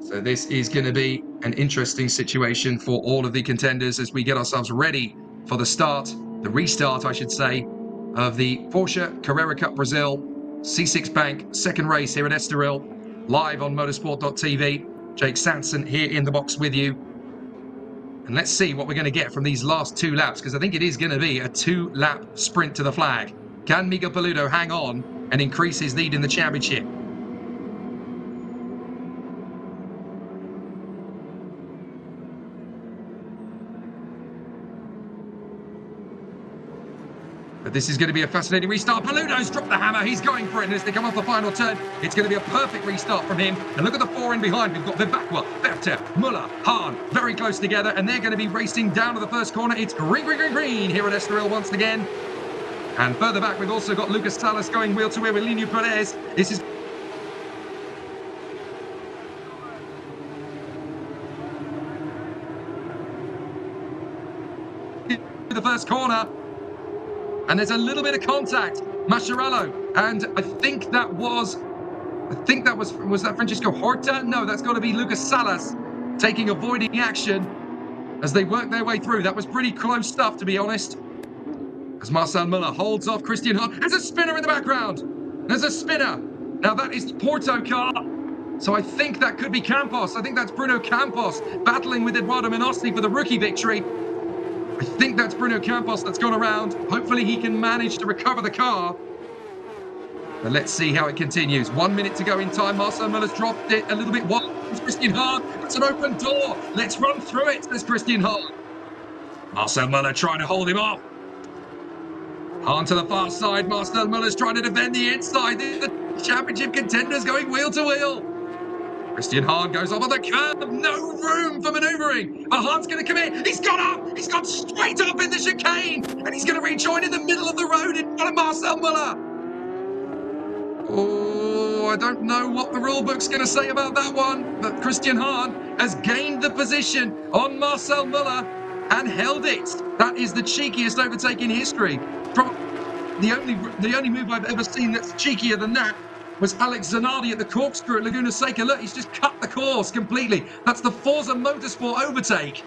So this is going to be an interesting situation for all of the contenders as we get ourselves ready for the start, the restart, I should say, of the Porsche Carrera Cup Brazil C6 Bank second race here at Estoril, live on motorsport.tv. Jake Sanson here in the box with you. And let's see what we're going to get from these last 2 laps, because I think it is going to be a 2-lap sprint to the flag. Can Miguel Paludo hang on and increase his lead in the championship? But this is going to be a fascinating restart. Paludo's dropped the hammer. He's going for it. And as they come off the final turn, it's going to be a perfect restart from him. And look at the 4 in behind. We've got Vivacqua, Berter, Muller, Hahn, very close together. And they're going to be racing down to the first corner. It's green, green, green, green here at Estoril once again. And further back, we've also got Lucas Salas going wheel to wheel with Lineu Perez. This is the first corner. And there's a little bit of contact. Mascherano. And I think that was that Francisco Horta? No, that's got to be Lucas Salas taking avoiding action as they work their way through. That was pretty close stuff, to be honest. As Marcel Muller holds off Christian Hahn. There's a spinner in the background. There's a spinner. Now that is Porto car. So I think that could be Campos. I think that's Bruno Campos battling with Eduardo Menossi for the rookie victory. I think that's Bruno Campos that's gone around. Hopefully he can manage to recover the car. But let's see how it continues. 1 minute to go in time. Marcel Muller's dropped it a little bit wide. It's Christian Hahn. It's an open door. Let's run through it, says Christian Hahn. Marcel Muller trying to hold him off. Hahn to the far side. Marcel Muller's trying to defend the inside. The championship contenders going wheel to wheel. Christian Hahn goes off on the curb. No room for manoeuvring. But Hahn's going to come in. He's gone up. He's gone straight up in the chicane. And he's going to rejoin in the middle of the road in front of Marcel Muller. Oh, I don't know what the rule book's going to say about that one. But Christian Hahn has gained the position on Marcel Muller and held it. That is the cheekiest overtake in history. Probably the only move I've ever seen that's cheekier than that was Alex Zanardi at the corkscrew at Laguna Seca. Look, he's just cut the course completely. That's the Forza Motorsport overtake.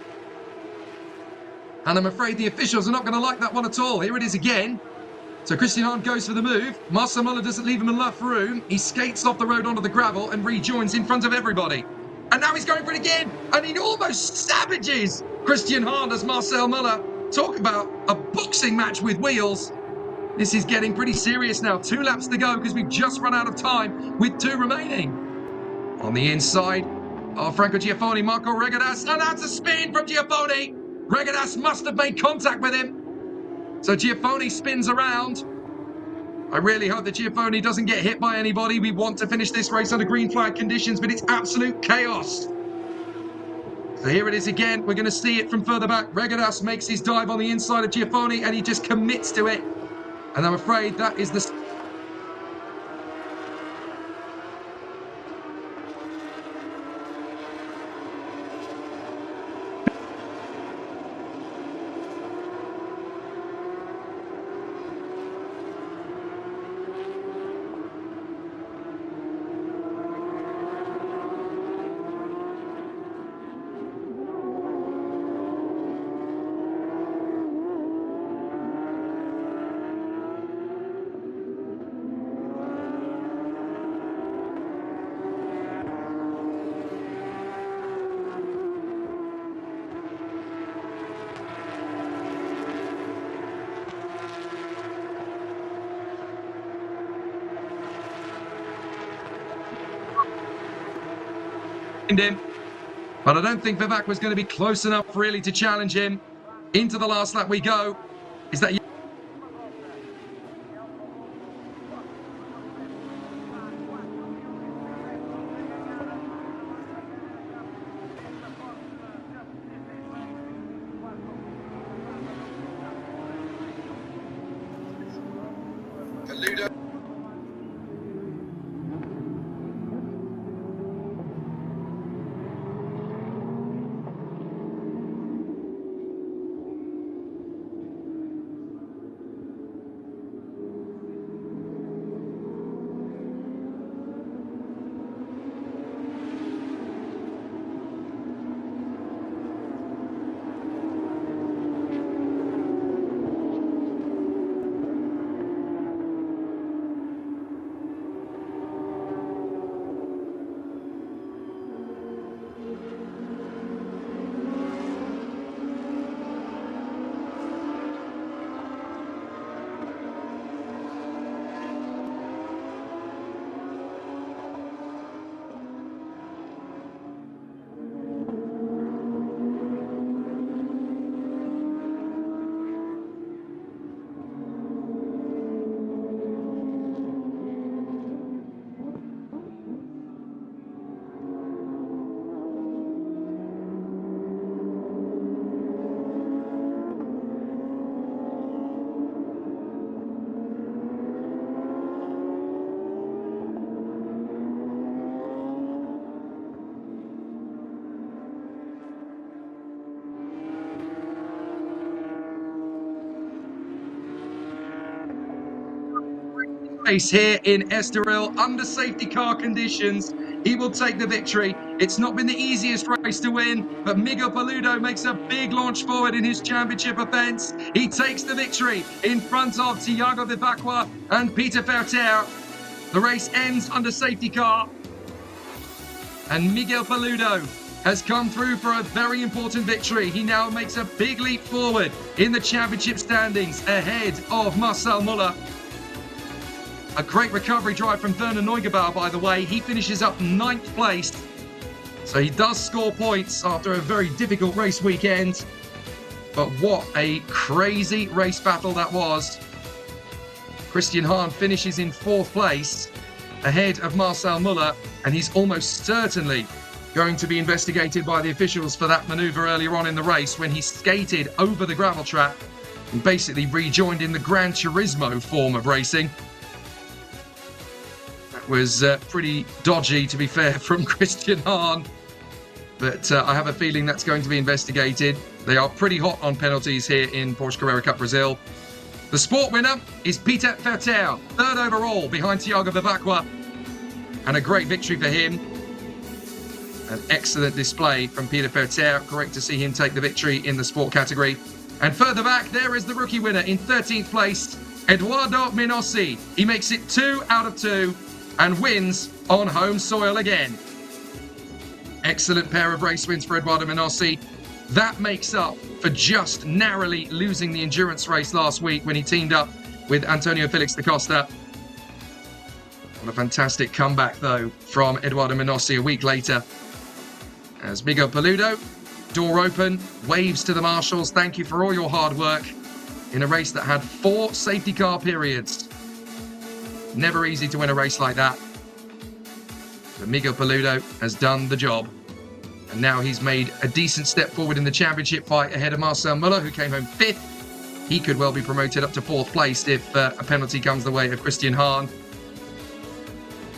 And I'm afraid the officials are not going to like that one at all. Here it is again. So Christian Hahn goes for the move. Marcel Muller doesn't leave him enough room. He skates off the road onto the gravel and rejoins in front of everybody. And now he's going for it again. And he almost savages Christian Hahn as Marcel Muller. Talk about a boxing match with wheels. This is getting pretty serious now. 2 laps to go because we've just run out of time with 2 remaining. On the inside of Franco Giaffoni, Marco Regadas. And that's a spin from Giaffoni. Regadas must have made contact with him. So Giaffoni spins around. I really hope that Giaffoni doesn't get hit by anybody. We want to finish this race under green flag conditions, but it's absolute chaos. So here it is again. We're going to see it from further back. Regadas makes his dive on the inside of Giafoni, and he just commits to it. And I'm afraid that is the... him. But I don't think Vivek was going to be close enough really to challenge him. Into the last lap we go. Is that... race here in Estoril under safety car conditions. He will take the victory. It's not been the easiest race to win, but Miguel Paludo makes a big launch forward in his championship offense. He takes the victory in front of Tiago Vivacqua and Peter Ferter. The race ends under safety car, and Miguel Paludo has come through for a very important victory. He now makes a big leap forward in the championship standings ahead of Marcel Muller. A great recovery drive from Werner Neugebauer, by the way. He finishes up 9th place. So he does score points after a very difficult race weekend. But what a crazy race battle that was. Christian Hahn finishes in 4th place ahead of Marcel Muller, and he's almost certainly going to be investigated by the officials for that manoeuvre earlier on in the race when he skated over the gravel track and basically rejoined in the Gran Turismo form of racing. That was pretty dodgy, to be fair, from Christian Hahn, but I have a feeling that's going to be investigated. They are pretty hot on penalties here in Porsche Carrera Cup Brazil. The sport winner is Peter Ferter, 3rd overall behind Tiago Vivacqua, and a great victory for him. An excellent display from Peter Ferter. Great to see him take the victory in the sport category. And further back, there is the rookie winner in 13th place, Eduardo Minossi. He makes it 2 out of 2 and wins on home soil again. Excellent pair of race wins for Eduardo Minossi. That makes up for just narrowly losing the endurance race last week when he teamed up with Antonio Felix da Costa. What a fantastic comeback, though, from Eduardo Minossi a week later. As Miguel Paludo, door open, waves to the marshals. Thank you for all your hard work in a race that had 4 safety car periods. Never easy to win a race like that. But Miguel Paludo has done the job. And now he's made a decent step forward in the championship fight ahead of Marcel Muller, who came home 5th. He could well be promoted up to 4th place if a penalty comes the way of Christian Hahn.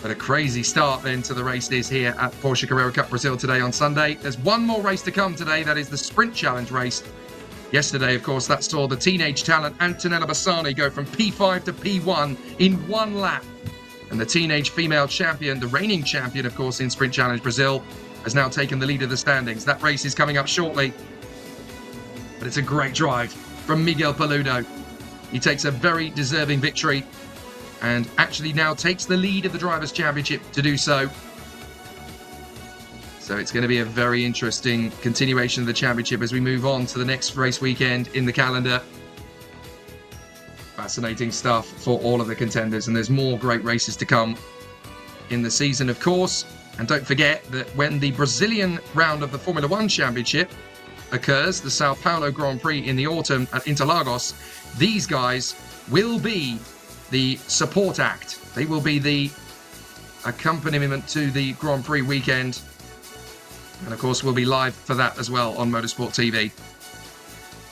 But a crazy start then to the race is here at Porsche Carrera Cup Brazil today on Sunday. There's one more race to come today, that is the Sprint Challenge race. Yesterday, of course, that saw the teenage talent Antonella Bassani go from P5 to P1 in 1 lap. And the teenage female champion, the reigning champion, of course, in Sprint Challenge Brazil, has now taken the lead of the standings. That race is coming up shortly. But it's a great drive from Miguel Paludo. He takes a very deserving victory and actually now takes the lead of the Drivers' Championship to do so. So it's going to be a very interesting continuation of the championship as we move on to the next race weekend in the calendar. Fascinating stuff for all of the contenders, and there's more great races to come in the season, of course. And don't forget that when the Brazilian round of the Formula One Championship occurs, the Sao Paulo Grand Prix in the autumn at Interlagos, these guys will be the support act. They will be the accompaniment to the Grand Prix weekend. And of course, we'll be live for that as well on Motorsport TV.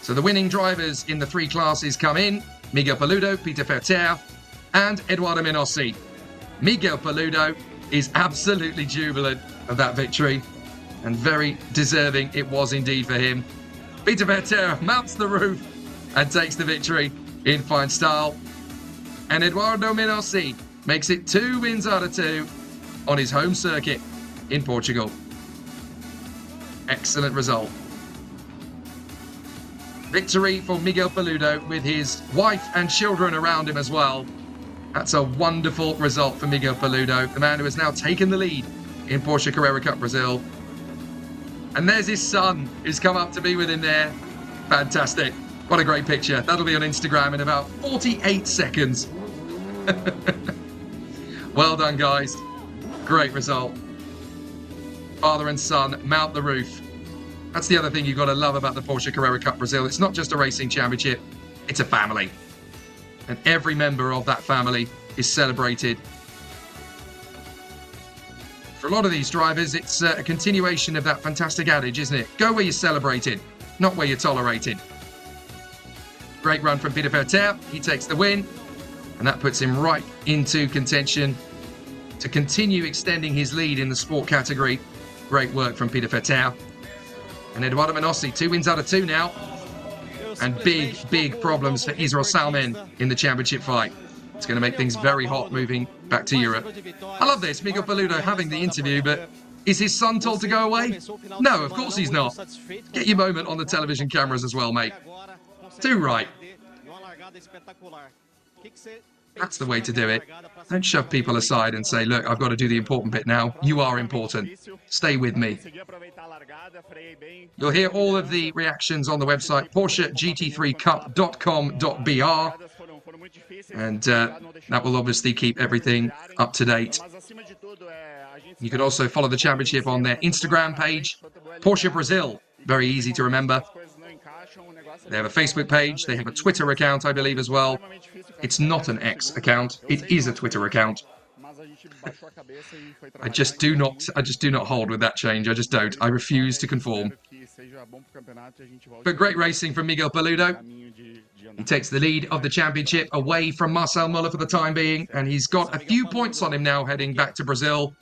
So the winning drivers in the 3 classes come in: Miguel Paludo, Peter Ferter, and Eduardo Menossi. Miguel Paludo is absolutely jubilant of that victory, and very deserving it was indeed for him. Peter Ferter mounts the roof and takes the victory in fine style. And Eduardo Menossi makes it 2 wins out of 2 on his home circuit in Portugal. Excellent result. Victory for Miguel Paludo with his wife and children around him as well. That's a wonderful result for Miguel Paludo, the man who has now taken the lead in Porsche Carrera Cup Brazil. And there's his son who's come up to be with him there. Fantastic. What a great picture. That'll be on Instagram in about 48 seconds. Well done, guys. Great result. Father and son mount the roof. That's the other thing you've got to love about the Porsche Carrera Cup Brazil. It's not just a racing championship, it's a family. And every member of that family is celebrated. For a lot of these drivers, it's a continuation of that fantastic adage, isn't it? Go where you're celebrated, not where you're tolerated. Great run from Peter Ferter. He takes the win, and that puts him right into contention to continue extending his lead in the sport category. Great work from Peter Ferter. And Eduardo Menossi, 2 wins out of 2 now. And big problems for Israel Salmen in the championship fight. It's going to make things very hot moving back to Europe. I love this, Miguel Paludo having the interview, but is his son told to go away? No, of course he's not. Get your moment on the television cameras as well, mate. Do right. That's the way to do it. Don't shove people aside and say, look, I've got to do the important bit now. You are important. Stay with me. You'll hear all of the reactions on the website, PorscheGT3Cup.com.br. And that will obviously keep everything up to date. You can also follow the championship on their Instagram page, Porsche Brazil. Very easy to remember. They have a Facebook page. They have a Twitter account, I believe, as well. It's not an X account. It is a Twitter account. I just do not hold with that change. I just don't. I refuse to conform. But great racing from Miguel Paludo. He takes the lead of the championship away from Marcel Muller for the time being, and he's got a few points on him now heading back to Brazil.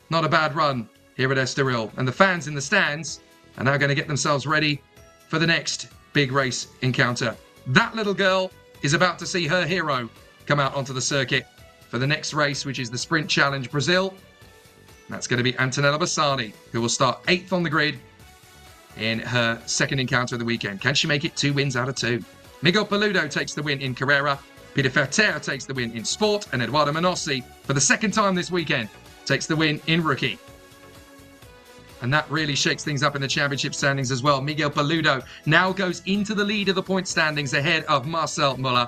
Not a bad run here at Estoril. And the fans in the stands are now going to get themselves ready for the next big race encounter. That little girl is about to see her hero come out onto the circuit for the next race, which is the Sprint Challenge Brazil. That's going to be Antonella Bassani, who will start 8th on the grid in her second encounter of the weekend. Can she make it 2 wins out of 2? Miguel Paludo takes the win in Carrera. Peter Ferter takes the win in Sport. And Eduardo Menossi, for the second time this weekend, takes the win in Rookie. And that really shakes things up in the championship standings as well. Miguel Paludo now goes into the lead of the point standings ahead of Marcel Muller.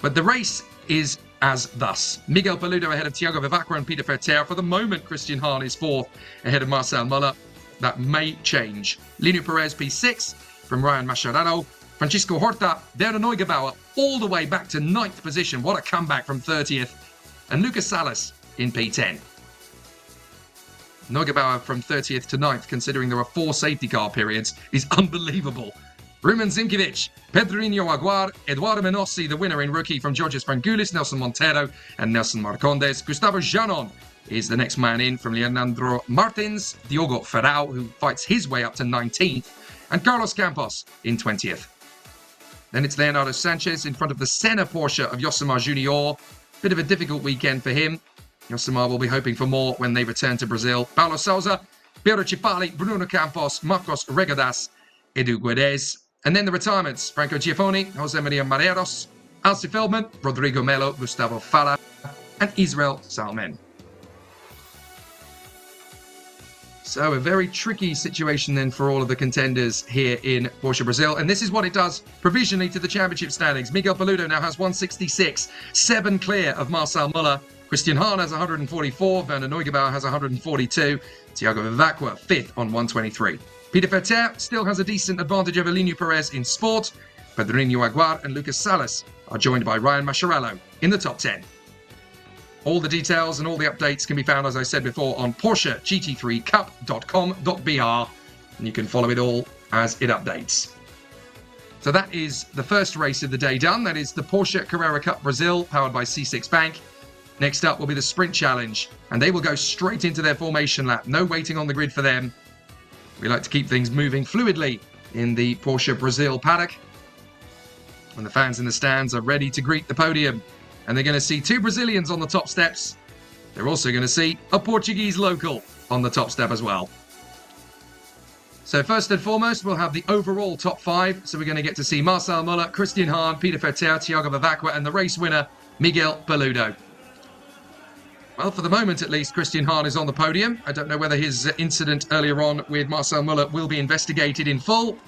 But the race is as thus. Miguel Paludo ahead of Thiago Vivacqua and Peter Ferter. For the moment, Christian Hahn is 4th ahead of Marcel Muller. That may change. Lino Perez P6 from Ryan Mascherano. Francisco Horta, Werner Neugebauer, all the way back to 9th position. What a comeback from 30th. And Lucas Salas in P10. Neugebauer from 30th to 9th, considering there are 4 safety car periods, is unbelievable. Rumen Zimkiewicz, Pedrinho Aguar, Eduardo Menossi, the winner in rookie from Georges Frangoulis, Nelson Montero, and Nelson Marcondes. Gustavo Janon is the next man in from Leandro Martins, Diogo Ferrao, who fights his way up to 19th, and Carlos Campos in 20th. Then it's Leonardo Sanchez in front of the Senna Porsche of Josimar Junior. Bit of a difficult weekend for him. Josimar will be hoping for more when they return to Brazil. Paulo Souza, Piero Cipali, Bruno Campos, Marcos Regadas, Edu Guedes. And then the retirements: Franco Giafoni, Jose Maria Marreros, Alci Feldman, Rodrigo Melo, Gustavo Fala, and Israel Salmen. So a very tricky situation then for all of the contenders here in Porsche Brazil. And this is what it does provisionally to the championship standings. Miguel Paludo now has 166, 7 clear of Marcel Muller. Christian Hahn has 144, Werner Neugebauer has 142, Thiago Vivacqua 5th on 123. Peter Fetter still has a decent advantage over Lineu Perez in sport. Pedrinho Aguar and Lucas Salas are joined by Ryan Mascherano in the top 10. All the details and all the updates can be found, as I said before, on PorscheGT3Cup.com.br, and you can follow it all as it updates. So that is the first race of the day done. That is the Porsche Carrera Cup Brazil, powered by C6 Bank. Next up will be the Sprint Challenge, and they will go straight into their formation lap. No waiting on the grid for them. We like to keep things moving fluidly in the Porsche Brazil paddock. And the fans in the stands are ready to greet the podium. And they're going to see 2 Brazilians on the top steps. They're also going to see a Portuguese local on the top step as well. So first and foremost, we'll have the overall top 5. So we're going to get to see Marcel Muller, Christian Hahn, Peter Fetter, Thiago Vivacqua, and the race winner, Miguel Paludo. Well, for the moment at least, Christian Hahn is on the podium. I don't know whether his incident earlier on with Marcel Muller will be investigated in full.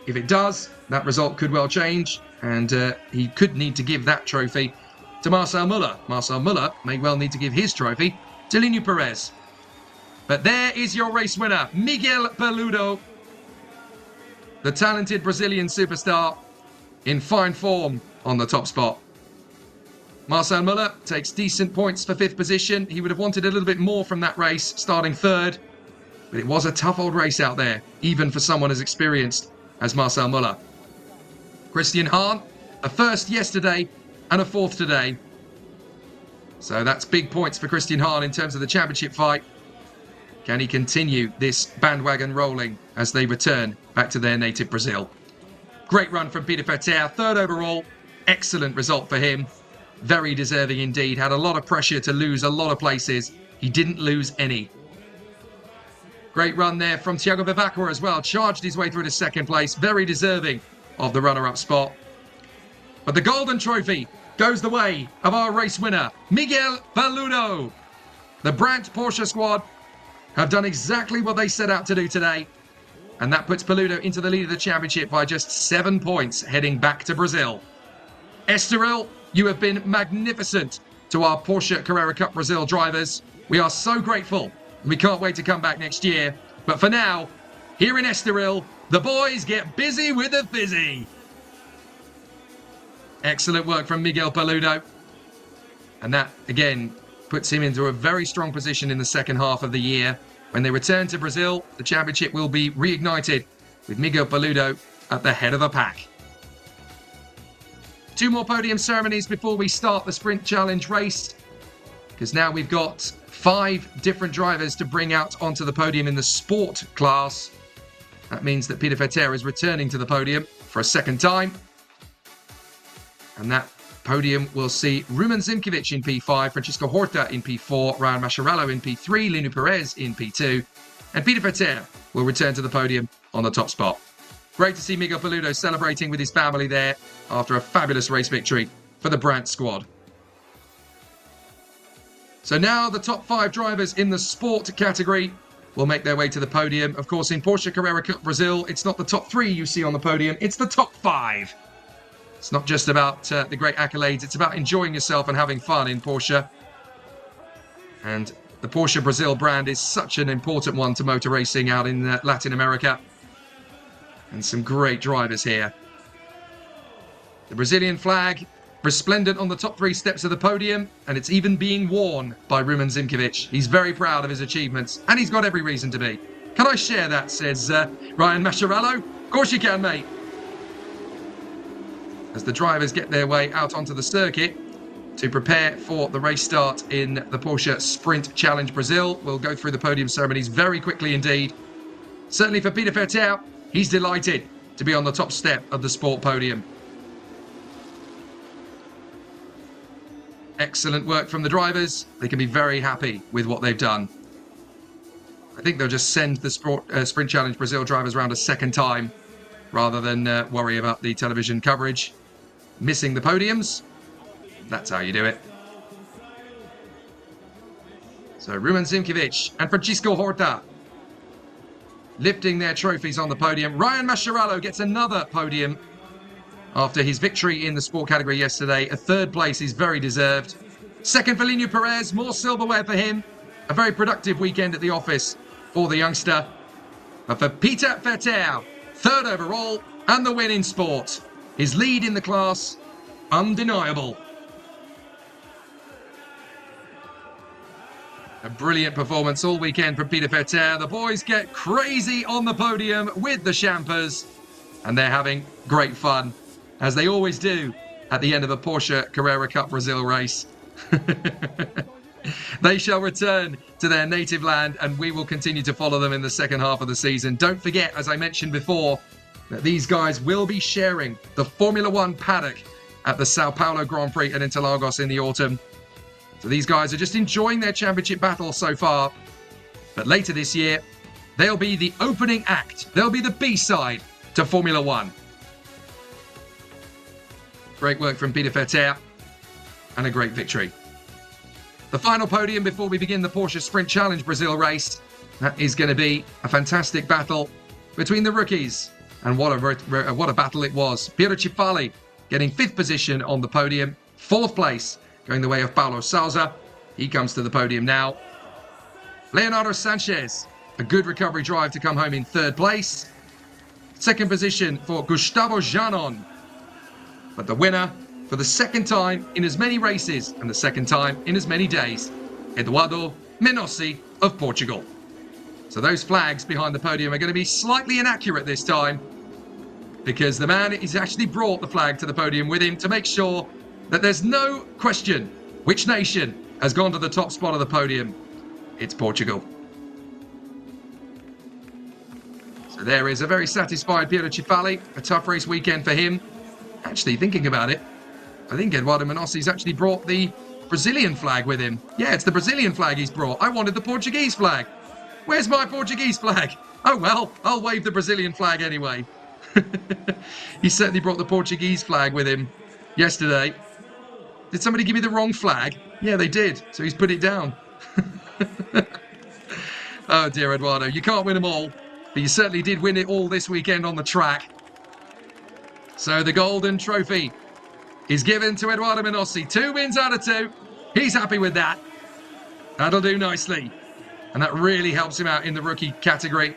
If it does, that result could well change, and he could need to give that trophy to Marcel Muller. Marcel Muller may well need to give his trophy to Lineu Perez. But there is your race winner, Miguel Paludo, the talented Brazilian superstar in fine form on the top spot. Marcel Muller takes decent points for 5th position. He would have wanted a little bit more from that race, starting 3rd. But it was a tough old race out there, even for someone as experienced as Marcel Muller. Christian Hahn, a 1st yesterday and a 4th today. So that's big points for Christian Hahn in terms of the championship fight. Can he continue this bandwagon rolling as they return back to their native Brazil? Great run from Peter Fetter, 3rd overall. Excellent result for him. Very deserving indeed. Had a lot of pressure to lose a lot of places. He didn't lose any. Great run there from Thiago Vivacqua as well. Charged his way through to 2nd place. Very deserving of the runner-up spot. But the golden trophy goes the way of our race winner, Miguel Paludo. The Brandt Porsche squad have done exactly what they set out to do today. And that puts Paludo into the lead of the championship by just 7 points heading back to Brazil. Estoril, you have been magnificent to our Porsche Carrera Cup Brazil drivers. We are so grateful. We can't wait to come back next year. But for now, here in Estoril, the boys get busy with the fizzy. Excellent work from Miguel Paludo. And that, again, puts him into a very strong position in the second half of the year. When they return to Brazil, the championship will be reignited with Miguel Paludo at the head of the pack. 2 more podium ceremonies before we start the Sprint Challenge race, because now we've got 5 different drivers to bring out onto the podium in the sport class. That means that Peter Fetter is returning to the podium for a 2nd time. And that podium will see Rumen Zimkiewicz in P5, Francisco Horta in P4, Ryan Mascherano in P3, Lineu Perez in P2, and Peter Fetter will return to the podium on the top spot. Great to see Miguel Paludo celebrating with his family there after a fabulous race victory for the Brandt squad. So now the top 5 drivers in the sport category will make their way to the podium. Of course, in Porsche Carrera Cup Brazil, it's not the top 3 you see on the podium, it's the top 5. It's not just about the great accolades, it's about enjoying yourself and having fun in Porsche. And the Porsche Brazil brand is such an important one to motor racing out in Latin America. And some great drivers here. The Brazilian flag resplendent on the top 3 steps of the podium, and it's even being worn by Rumen Zimkovic. He's very proud of his achievements, and he's got every reason to be. Can I share that, says Ryan Mascherano? Of course you can, mate. As the drivers get their way out onto the circuit to prepare for the race start in the Porsche Sprint Challenge Brazil. We'll go through the podium ceremonies very quickly indeed. Certainly for Peter Vertel, he's delighted to be on the top step of the sport podium. Excellent work from the drivers. They can be very happy with what they've done. I think they'll just send the Sprint Challenge Brazil drivers around a second time rather than worry about the television coverage. Missing the podiums. That's how you do it. So Rumen Zimkovic and Francisco Horta lifting their trophies on the podium. Ryan Mascherano gets another podium after his victory in the sport category yesterday. A third place is very deserved. Second for Lino Perez, more silverware for him. A very productive weekend at the office for the youngster. But for Peter Vertel, third overall and the win in sport. His lead in the class, undeniable. A brilliant performance all weekend from Peter Vertel. The boys get crazy on the podium with the champers, and they're having great fun, as they always do at the end of a Porsche Carrera Cup Brazil race. They shall return to their native land, and we will continue to follow them in the second half of the season. Don't forget, as I mentioned before, that these guys will be sharing the Formula One paddock at the Sao Paulo Grand Prix at Interlagos in the autumn. So these guys are just enjoying their championship battle so far. But later this year, they'll be the opening act. They'll be the B-side to Formula One. Great work from Peter Vertel and a great victory. The final podium before we begin the Porsche Sprint Challenge Brazil race. That is going to be a fantastic battle between the rookies. And what a battle it was. Piero Cifali getting 5th position on the podium. 4th place going the way of Paulo Sousa. He comes to the podium now. Leonardo Sanchez, a good recovery drive to come home in 3rd place. 2nd position for Gustavo Janon. But the winner for the 2nd time in as many races and the 2nd time in as many days, Eduardo Menossi of Portugal. So those flags behind the podium are going to be slightly inaccurate this time, because the man has actually brought the flag to the podium with him to make sure that there's no question which nation has gone to the top spot of the podium. It's Portugal. So there is a very satisfied Piero Cifali. A tough race weekend for him. Actually, thinking about it, I think Eduardo Menossi's actually brought the Brazilian flag with him. Yeah, it's the Brazilian flag he's brought. I wanted the Portuguese flag. Where's my Portuguese flag? Oh well, I'll wave the Brazilian flag anyway. He certainly brought the Portuguese flag with him yesterday. Did somebody give me the wrong flag? Yeah, they did. So he's put it down. Oh dear, Eduardo. You can't win them all, but you certainly did win it all this weekend on the track. So the golden trophy is given to Eduardo Menossi. 2 wins out of 2. He's happy with that. That'll do nicely. And that really helps him out in the rookie category.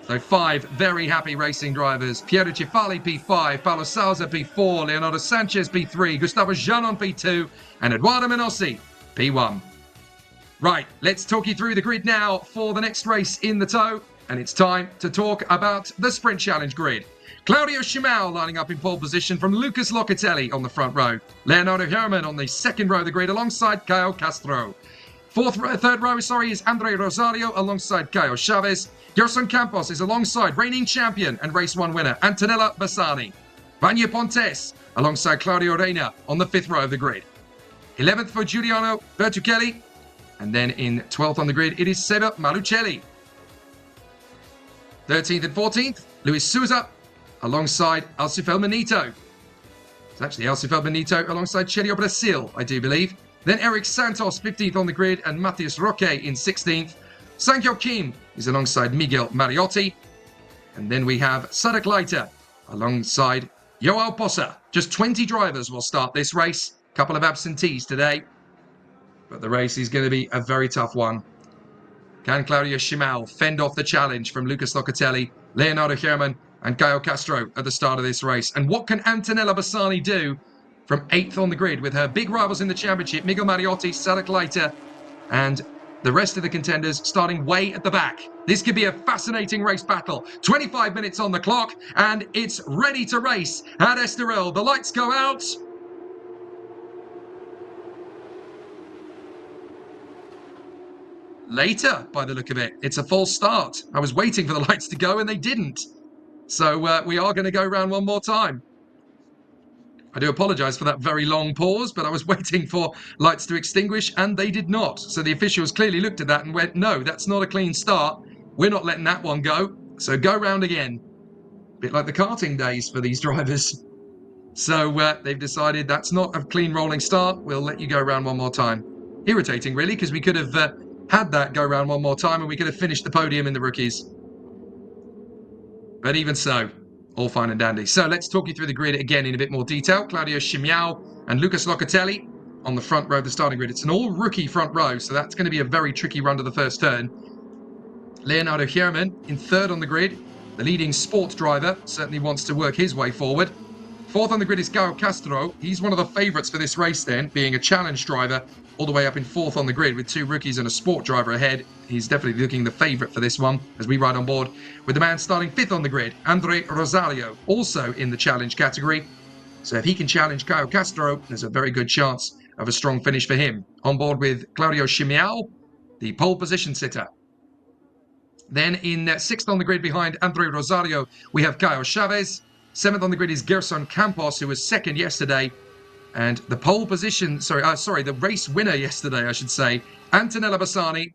So 5 very happy racing drivers. Piero Cifali P5, Paulo Sousa P4, Leonardo Sanchez P3, Gustavo Janon P2, and Eduardo Menossi P1. Right, let's talk you through the grid now for the next race in the tow. And it's time to talk about the Sprint Challenge grid. Claudio Schimau lining up in pole position from Lucas Locatelli on the front row. Leonardo Herman on the 2nd row of the grid alongside Caio Castro. Third row is Andre Rosario alongside Caio Chavez. Gerson Campos is alongside reigning champion and race 1 winner Antonella Bassani. Vanya Pontes alongside Claudio Reina on the 5th row of the grid. 11th for Giuliano Bertuccelli. And then in 12th on the grid, it is Seba Malucelli. 13th and 14th, Luis Souza alongside Alcifel Benito. It's actually Alcifel Benito alongside Celio Brasil, I do believe. Then Eric Santos, 15th on the grid, and Matheus Roque in 16th. Sankyo Kim is alongside Miguel Mariotti. And then we have Sadek Leiter alongside Joao Poça. Just 20 drivers will start this race. Couple of absentees today. But the race is going to be a very tough one. Can Claudio Schimau fend off the challenge from Lucas Locatelli, Leonardo Herman, and Caio Castro at the start of this race. And what can Antonella Bassani do from 8th on the grid with her big rivals in the championship, Miguel Mariotti, Sadek Leiter, and the rest of the contenders starting way at the back? This could be a fascinating race battle. 25 minutes on the clock, and it's ready to race at Estoril. The lights go out. Later, by the look of it. It's a false start. I was waiting for the lights to go, and they didn't. So we are going to go around one more time. I do apologise for that very long pause, but I was waiting for lights to extinguish, and they did not. So the officials clearly looked at that and went, no, that's not a clean start. We're not letting that one go. So go round again. A bit like the karting days for these drivers. So they've decided that's not a clean rolling start. We'll let you go around one more time. Irritating, really, because we could have had that go around one more time and we could have finished the podium in the rookies. But even so, all fine and dandy. So let's talk you through the grid again in a bit more detail. Claudio Scimiao and Lucas Locatelli on the front row of the starting grid. It's an all-rookie front row, so that's going to be a very tricky run to the first turn. Leonardo Herman in 3rd on the grid. The leading sports driver certainly wants to work his way forward. 4th on the grid is Caio Castro. He's one of the favourites for this race then, being a challenge driver all the way up in 4th on the grid with 2 rookies and a sport driver ahead. He's definitely looking the favourite for this one as we ride on board with the man starting 5th on the grid, Andre Rosario, also in the challenge category. So if he can challenge Caio Castro, there's a very good chance of a strong finish for him. On board with Claudio Scimiao, the pole position sitter. Then in 6th on the grid behind Andre Rosario, we have Caio Chavez. 7th on the grid is Gerson Campos, who was 2nd yesterday. And the pole position, the race winner yesterday, I should say, Antonella Bassani,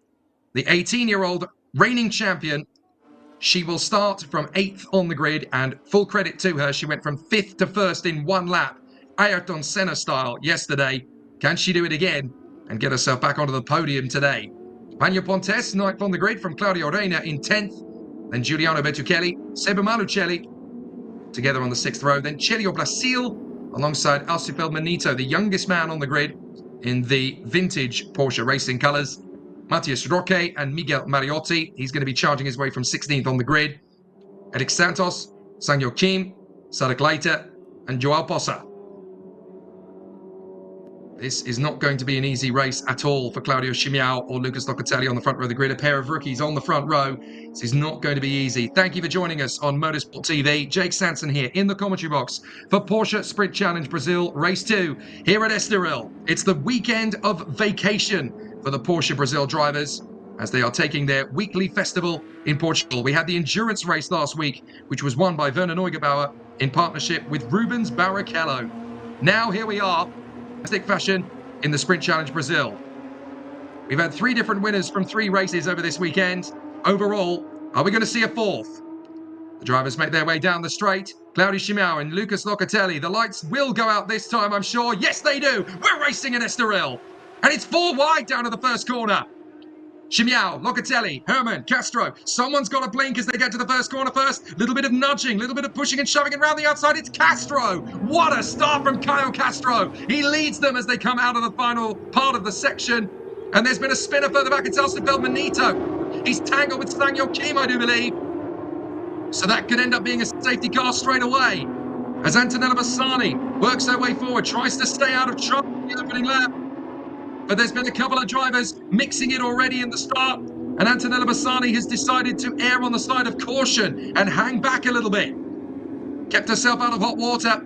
the 18-year-old reigning champion. She will start from 8th on the grid, and full credit to her. She went from 5th to 1st in one lap, Ayrton Senna style, yesterday. Can she do it again and get herself back onto the podium today? Pagno Pontes, 9th on the grid from Claudio Reina in 10th. Then Giuliano Bertuccelli, Seba Malucelli, together on the 6th row. Then Celio Brasil, alongside Alcifel Manito, the youngest man on the grid in the vintage Porsche racing colours. Matias Roque and Miguel Mariotti. He's going to be charging his way from 16th on the grid. Eric Santos, Sang Kim, Sadek Leiter, and Joao Poça. This is not going to be an easy race at all for Claudio Scimiao or Lucas Locatelli on the front row of the grid. A pair of rookies on the front row. This is not going to be easy. Thank you for joining us on Motorsport TV. Jake Sanson here in the commentary box for Porsche Sprint Challenge Brazil Race 2 here at Estoril. It's the weekend of vacation for the Porsche Brazil drivers as they are taking their weekly festival in Portugal. We had the endurance race last week, which was won by Werner Neugebauer in partnership with Rubens Barrichello. Now here we are, fantastic fashion in the Sprint Challenge Brazil. We've had 3 different winners from 3 races over this weekend. Overall, are we going to see a 4th? The drivers make their way down the straight. Claudio Scimiao and Lucas Locatelli. The lights will go out this time, I'm sure. Yes, they do. We're racing at Estoril. And it's 4 wide down to the first corner. Scimiao, Locatelli, Herman, Castro. Someone's got to blink as they get to the first corner first. Little bit of nudging, little bit of pushing and shoving around the outside. It's Castro. What a start from Caio Castro. He leads them as they come out of the final part of the section. And there's been a spinner further back. It's Alcifel Manito. He's tangled with Sang Kim, I do believe. So that could end up being a safety car straight away. As Antonella Bassani works her way forward, tries to stay out of trouble in the opening lap. But there's been a couple of drivers mixing it already in the start. And Antonella Bassani has decided to err on the side of caution and hang back a little bit. Kept herself out of hot water.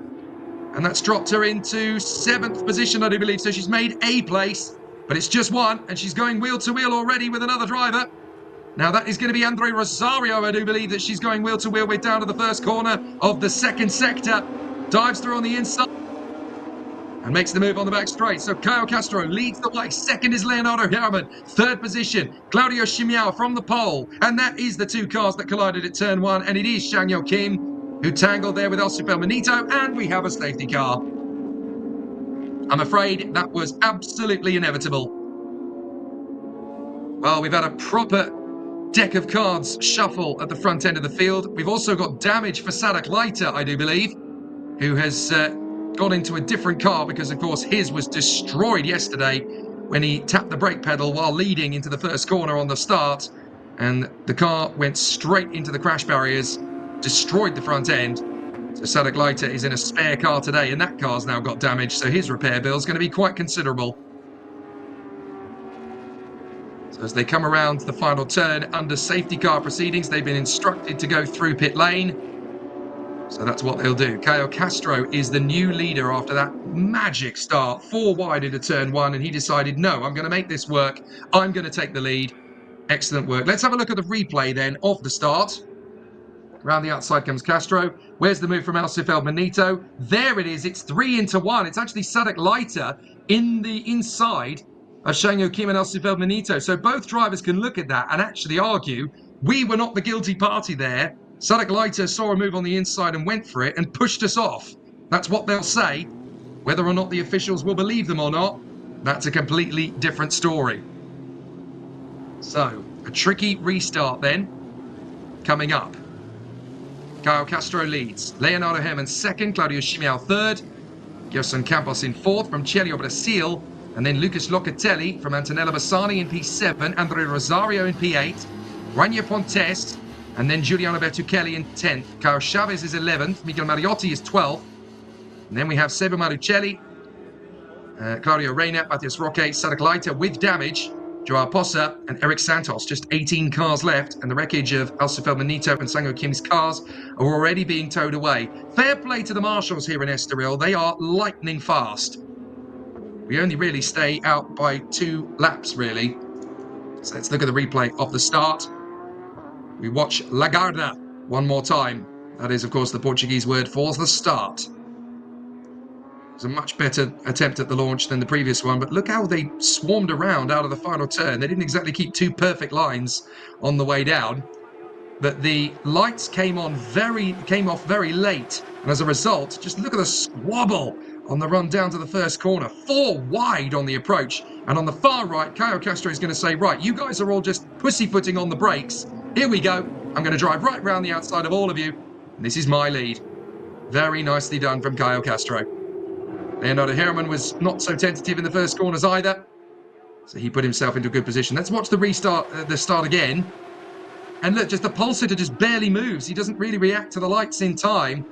And that's dropped her into 7th position, I do believe. So she's made a place, but it's just one. And she's going wheel to wheel already with another driver. Now that is going to be Andre Rosario, I do believe that she's going wheel to wheel way down to the first corner of the second sector. Dives through on the inside. And makes the move on the back straight. So Caio Castro leads the way. 2nd is Leonardo Herman. 3rd position, Claudio Scimiao from the pole. And that is the 2 cars that collided at turn 1. And it is Sang Kim who tangled there with Alcifel Manito. And we have a safety car. I'm afraid that was absolutely inevitable. Well, we've had a proper deck of cards shuffle at the front end of the field. We've also got damage for Sadek Leiter, I do believe, who has got into a different car because, of course, his was destroyed yesterday when he tapped the brake pedal while leading into the first corner on the start. And the car went straight into the crash barriers destroyed the front end. So Sadek Leiter is in a spare car today, and that car's now got damaged, so his repair bill is going to be quite considerable. So as they come around the final turn under safety car proceedings, they've been instructed to go through pit lane. So that's what they'll do. Caio Castro is the new leader after that magic start, 4 wide into turn 1, and he decided, no, I'm going to make this work. I'm going to take the lead. Excellent work. Let's have a look at the replay then of the start. Around the outside comes Castro. Where's the move from Alcifel Benito? There it is. It's 3 into 1. It's actually Sadek Leiter in the inside of Shang Kim and Alcifel Benito. So both drivers can look at that and actually argue, we were not the guilty party there. Sadek Leiter saw a move on the inside and went for it and pushed us off. That's what they'll say. Whether or not the officials will believe them or not, that's a completely different story. So, a tricky restart then, coming up. Caio Castro leads. Leonardo Herman second, Claudio Chimiao third. Gerson Campos in fourth from Celio Brasil. And then Lucas Locatelli from Antonella Bassani in P7. Andre Rosario in P8. Rainier Pontes. And then Giuliano Bertuccelli in 10th. Caio Chavez is 11th. Miguel Mariotti is 12th. And then we have Sebo Marucelli, Claudio Reina, Matthias Roque, Sadek Leiter with damage, Joao Poça and Eric Santos. Just 18 cars left, and the wreckage of Alcifel Benito and Sang-Ho Kim's cars are already being towed away. Fair play to the marshals here in Estoril. They are lightning fast. We only really stay out by 2 laps, really. So let's look at the replay of the start. We watch Lagarda one more time. That is, of course, the Portuguese word for the start. It was a much better attempt at the launch than the previous one, but look how they swarmed around out of the final turn. They didn't exactly keep 2 perfect lines on the way down, but the lights came off very late, and as a result, just look at the squabble on the run down to the first corner. 4 wide on the approach, and on the far right, Caio Castro is going to say, right, you guys are all just pussyfooting on the brakes. Here we go. I'm going to drive right round the outside of all of you. And this is my lead. Very nicely done from Caio Castro. Leonardo Herman was not so tentative in the first corners either. So he put himself into a good position. Let's watch the start again. And look, just the pulsator just barely moves. He doesn't really react to the lights in time.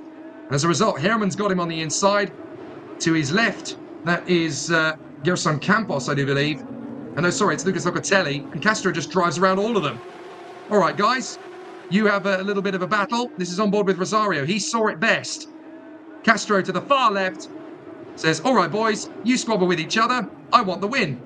As a result, Herman's got him on the inside. To his left, that is Gerson Campos, I do believe. And no, sorry, it's Lucas Locatelli. And Castro just drives around all of them. All right, guys, you have a little bit of a battle. This is on board with Rosario. He saw it best. Castro to the far left says, all right, boys, you squabble with each other. I want the win.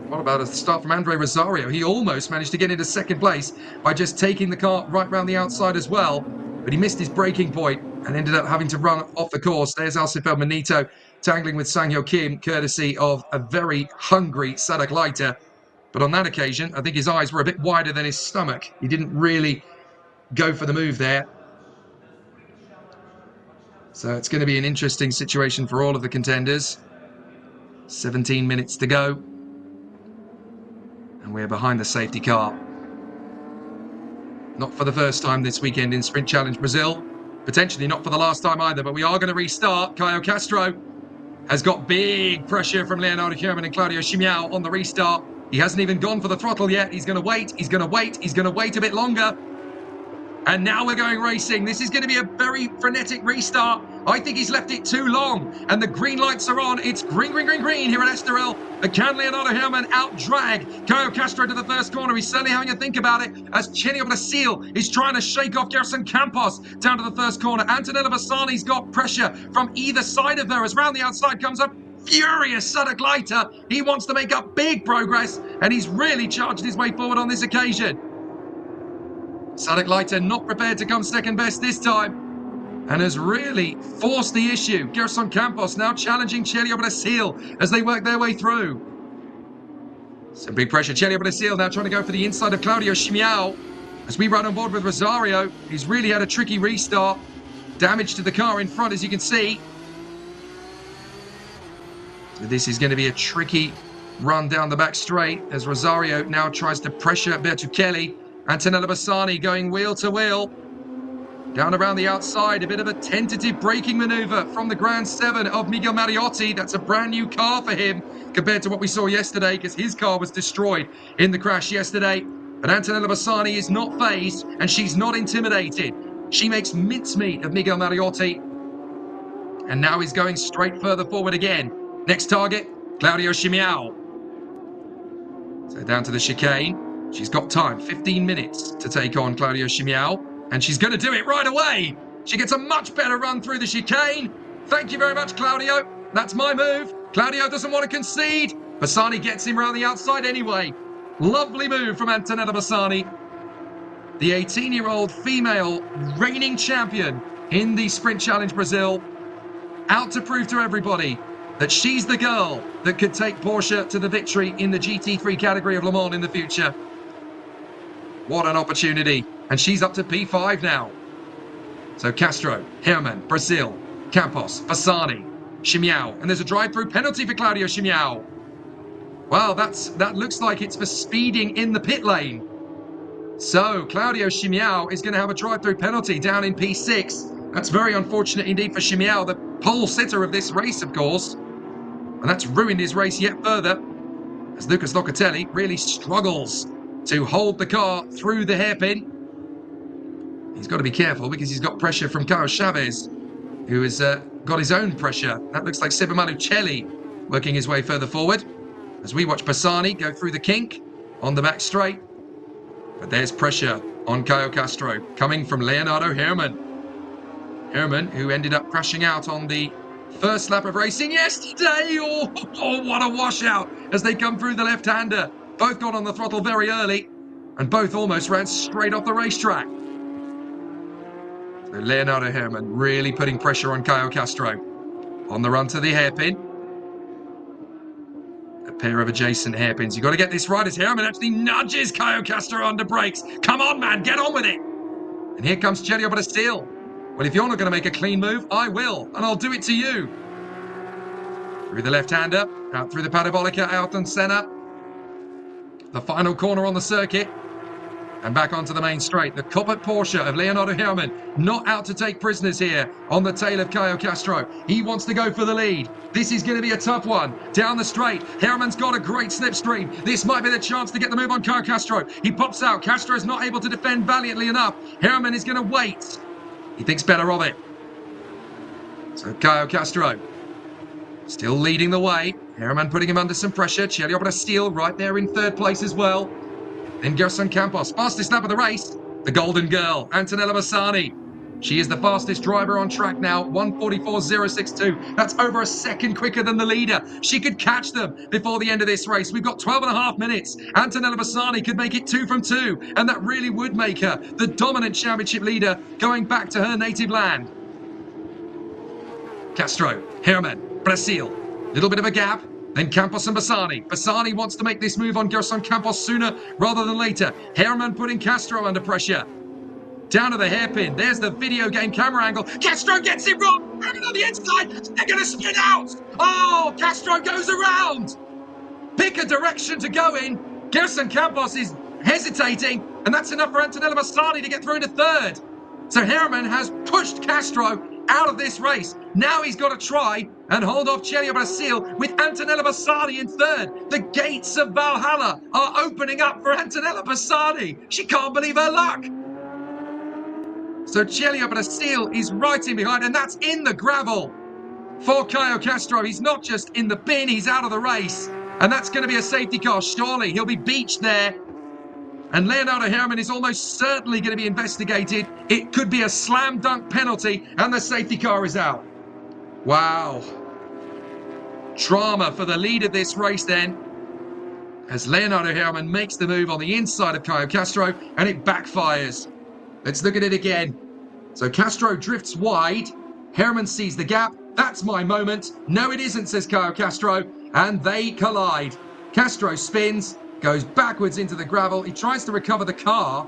What about a start from Andre Rosario? He almost managed to get into second place by just taking the car right round the outside as well. But he missed his braking point and ended up having to run off the course. There's Alcifel Benito tangling with Sang-Ho Kim, courtesy of a very hungry Sadek Leiter. But on that occasion, I think his eyes were a bit wider than his stomach. He didn't really go for the move there. So it's going to be an interesting situation for all of the contenders. 17 minutes to go. And we're behind the safety car. Not for the first time this weekend in Sprint Challenge Brazil. Potentially not for the last time either, but we are going to restart. Caio Castro has got big pressure from Leonardo Herman and Claudio Chimiao on the restart. He hasn't even gone for the throttle yet. He's going to wait. He's going to wait. He's going to wait a bit longer. And now we're going racing. This is going to be a very frenetic restart. I think he's left it too long. And the green lights are on. It's green, green, green, green here at Estoril. But can Leonardo Herman out-drag Caio Castro to the first corner? He's certainly having a think about it as Celio Brasil is trying to shake off Gerson Campos down to the first corner. Antonella Bassani's got pressure from either side of her as round the outside comes up furious Sadek Leiter. He wants to make up big progress, and he's really charged his way forward on this occasion. Sadek Leiter not prepared to come second best this time, and has really forced the issue. Gerson Campos now challenging Celio Brasil as they work their way through. Some big pressure. Celio Brasil now trying to go for the inside of Claudio Chimiao. As we run on board with Rosario, he's really had a tricky restart. Damage to the car in front, as you can see. So this is going to be a tricky run down the back straight as Rosario now tries to pressure Bertuccelli. Antonella Bassani going wheel to wheel. Down around the outside, a bit of a tentative braking maneuver from the Grand 7 of Miguel Mariotti. That's a brand new car for him compared to what we saw yesterday, because his car was destroyed in the crash yesterday. But Antonella Bassani is not phased, and she's not intimidated. She makes mincemeat of Miguel Mariotti. And now he's going straight further forward again. Next target, Claudio Chimiao. So down to the chicane. She's got time, 15 minutes to take on Claudio Chimiao. And she's going to do it right away. She gets a much better run through the chicane. Thank you very much, Claudio. That's my move. Claudio doesn't want to concede. Bassani gets him around the outside anyway. Lovely move from Antonella Bassani. The 18-year-old female reigning champion in the Sprint Challenge Brazil. Out to prove to everybody that she's the girl that could take Porsche to the victory in the GT3 category of Le Mans in the future. What an opportunity. And she's up to P5 now. So Castro, Herman, Brazil, Campos, Bassani, Chimiao. And there's a drive-through penalty for Claudio Chimiao. Well, that looks like it's for speeding in the pit lane. So Claudio Chimiao is going to have a drive-through penalty down in P6. That's very unfortunate indeed for Chimiao, the pole sitter of this race, of course. And that's ruined his race yet further, as Lucas Locatelli really struggles to hold the car through the hairpin. He's got to be careful because he's got pressure from Carlos Chavez, who has got his own pressure. That looks like Sibamanu Celli working his way further forward. As we watch Bassani go through the kink on the back straight. But there's pressure on Caio Castro coming from Leonardo Herman. Herman, who ended up crashing out on the first lap of racing yesterday. Oh, what a washout as they come through the left-hander. Both got on the throttle very early and both almost ran straight off the racetrack. So Leonardo Herman really putting pressure on Caio Castro. On the run to the hairpin. A pair of adjacent hairpins. You've got to get this right as Herman actually nudges Caio Castro under brakes. Come on, man, get on with it. And here comes Chelio Brazil. Well, if you're not going to make a clean move, I will, and I'll do it to you. Through the left-hander, out through the Parabolica, out on Senna. The final corner on the circuit. And back onto the main straight. The Coppet Porsche of Leonardo Herman, not out to take prisoners here on the tail of Caio Castro. He wants to go for the lead. This is going to be a tough one. Down the straight, Herman's got a great slipstream. This might be the chance to get the move on Caio Castro. He pops out. Castro is not able to defend valiantly enough. Herman is going to wait. He thinks better of it. So Caio Castro still leading the way. Herman putting him under some pressure. Chelio Brazil right there in third place as well. Then Gerson Campos, fastest lap of the race. The Golden Girl, Antonella Bassani. She is the fastest driver on track now, 1:44.062. That's over a second quicker than the leader. She could catch them before the end of this race. We've got 12.5 minutes. Antonella Bassani could make it 2 from 2, and that really would make her the dominant championship leader going back to her native land. Castro, Herman, Brazil. Little bit of a gap. Then Campos and Bassani. Bassani wants to make this move on Gerson Campos sooner rather than later. Herman putting Castro under pressure. Down to the hairpin. There's the video game camera angle. Castro gets it wrong. Herman on the inside. They're going to spin out. Oh, Castro goes around. Pick a direction to go in. Gerson Campos is hesitating. And that's enough for Antonella Bassani to get through into third. So Herman has pushed Castro out of this race. Now he's got to try and hold off Chelio Brazil with Antonella Bassani in third. The gates of Valhalla are opening up for Antonella Bassani. She can't believe her luck. So Chelio Brazil is right in behind, and that's in the gravel for Caio Castro. He's not just in the bin, he's out of the race. And that's going to be a safety car, surely. He'll be beached there. And Leonardo Herman is almost certainly going to be investigated. It could be a slam dunk penalty, and the safety car is out. Wow. Drama for the lead of this race then, as Leonardo Herman makes the move on the inside of Caio Castro, and it backfires. Let's look at it again. So Castro drifts wide. Herman sees the gap. That's my moment. No, it isn't, says Caio Castro. And they collide. Castro spins, goes backwards into the gravel. He tries to recover the car.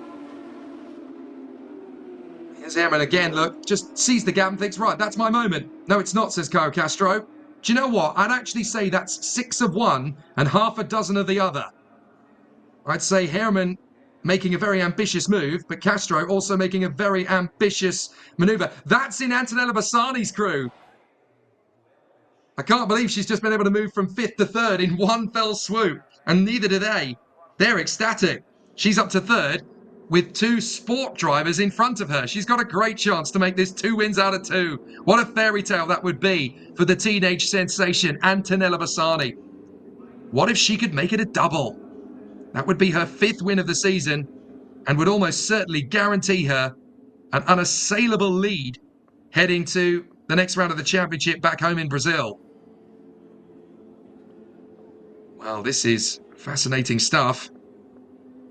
Here's Herman again, look. Just sees the gap and thinks, right, that's my moment. No, it's not, says Caio Castro. Do you know what? I'd actually say that's 6 of one and half a dozen of the other. I'd say Herman making a very ambitious move, but Castro also making a very ambitious maneuver. That's in Antonella Bassani's crew. I can't believe she's just been able to move from 5th to 3rd in one fell swoop, and neither do they. They're ecstatic. She's up to third with 2 sport drivers in front of her. She's got a great chance to make this 2 wins out of 2. What a fairy tale that would be for the teenage sensation, Antonella Bassani. What if she could make it a double? That would be her 5th win of the season and would almost certainly guarantee her an unassailable lead heading to the next round of the championship back home in Brazil. Well, this is fascinating stuff.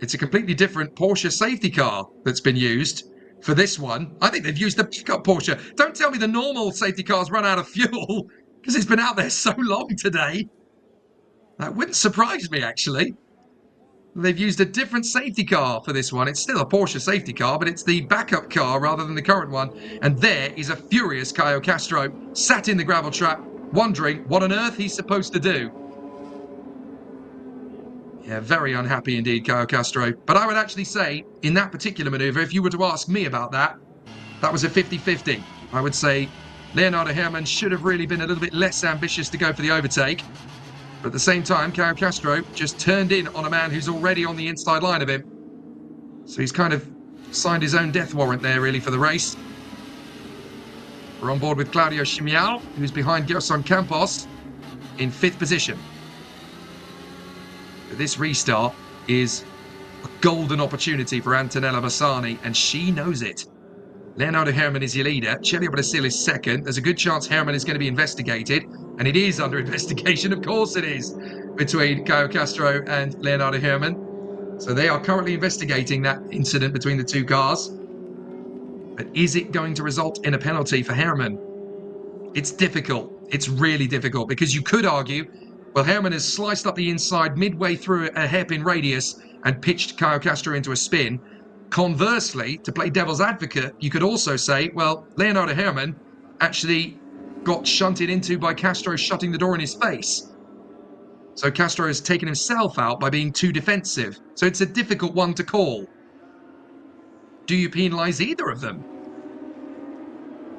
It's a completely different Porsche safety car that's been used for this one. I think they've used the pickup Porsche. Don't tell me the normal safety cars run out of fuel, because it's been out there so long today. That wouldn't surprise me, actually. They've used a different safety car for this one. It's still a Porsche safety car, but it's the backup car rather than the current one. And there is a furious Caio Castro sat in the gravel trap, wondering what on earth he's supposed to do. Yeah, very unhappy indeed, Caio Castro. But I would actually say, in that particular manoeuvre, if you were to ask me about that, that was a 50-50. I would say Leonardo Herrmann should have really been a little bit less ambitious to go for the overtake. But at the same time, Caio Castro just turned in on a man who's already on the inside line of him. So he's kind of signed his own death warrant there, really, for the race. We're on board with Claudio Chimial, who's behind Gerson Campos in 5th position. But this restart is a golden opportunity for Antonella Bassani, and she knows it. Leonardo Herrmann is your leader. Celio Brasil is second. There's a good chance Herrmann is going to be investigated. And it is under investigation, of course it is, between Caio Castro and Leonardo Herrmann. So they are currently investigating that incident between the 2 cars. But is it going to result in a penalty for Herrmann? It's difficult. It's really difficult, because you could argue, well, Herrmann has sliced up the inside midway through a hairpin radius and pitched Caio Castro into a spin. Conversely, to play devil's advocate, you could also say, well, Leonardo Herrmann actually got shunted into by Castro shutting the door in his face. So Castro has taken himself out by being too defensive. So it's a difficult one to call. Do you penalise either of them?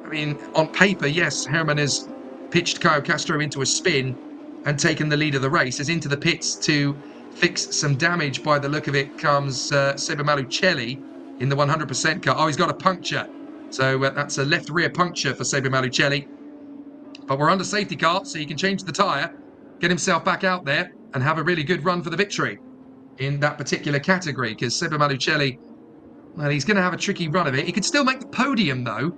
I mean, on paper, yes, Herrmann has pitched Caio Castro into a spin and taken the lead of the race. As into the pits to fix some damage, by the look of it, comes Seba Malucelli in the 100% car. Oh, he's got a puncture. So that's a left rear puncture for Seba Malucelli. But we're under safety car, so he can change the tyre, get himself back out there, and have a really good run for the victory in that particular category. Because Seba Malucelli, well, he's going to have a tricky run of it. He could still make the podium, though.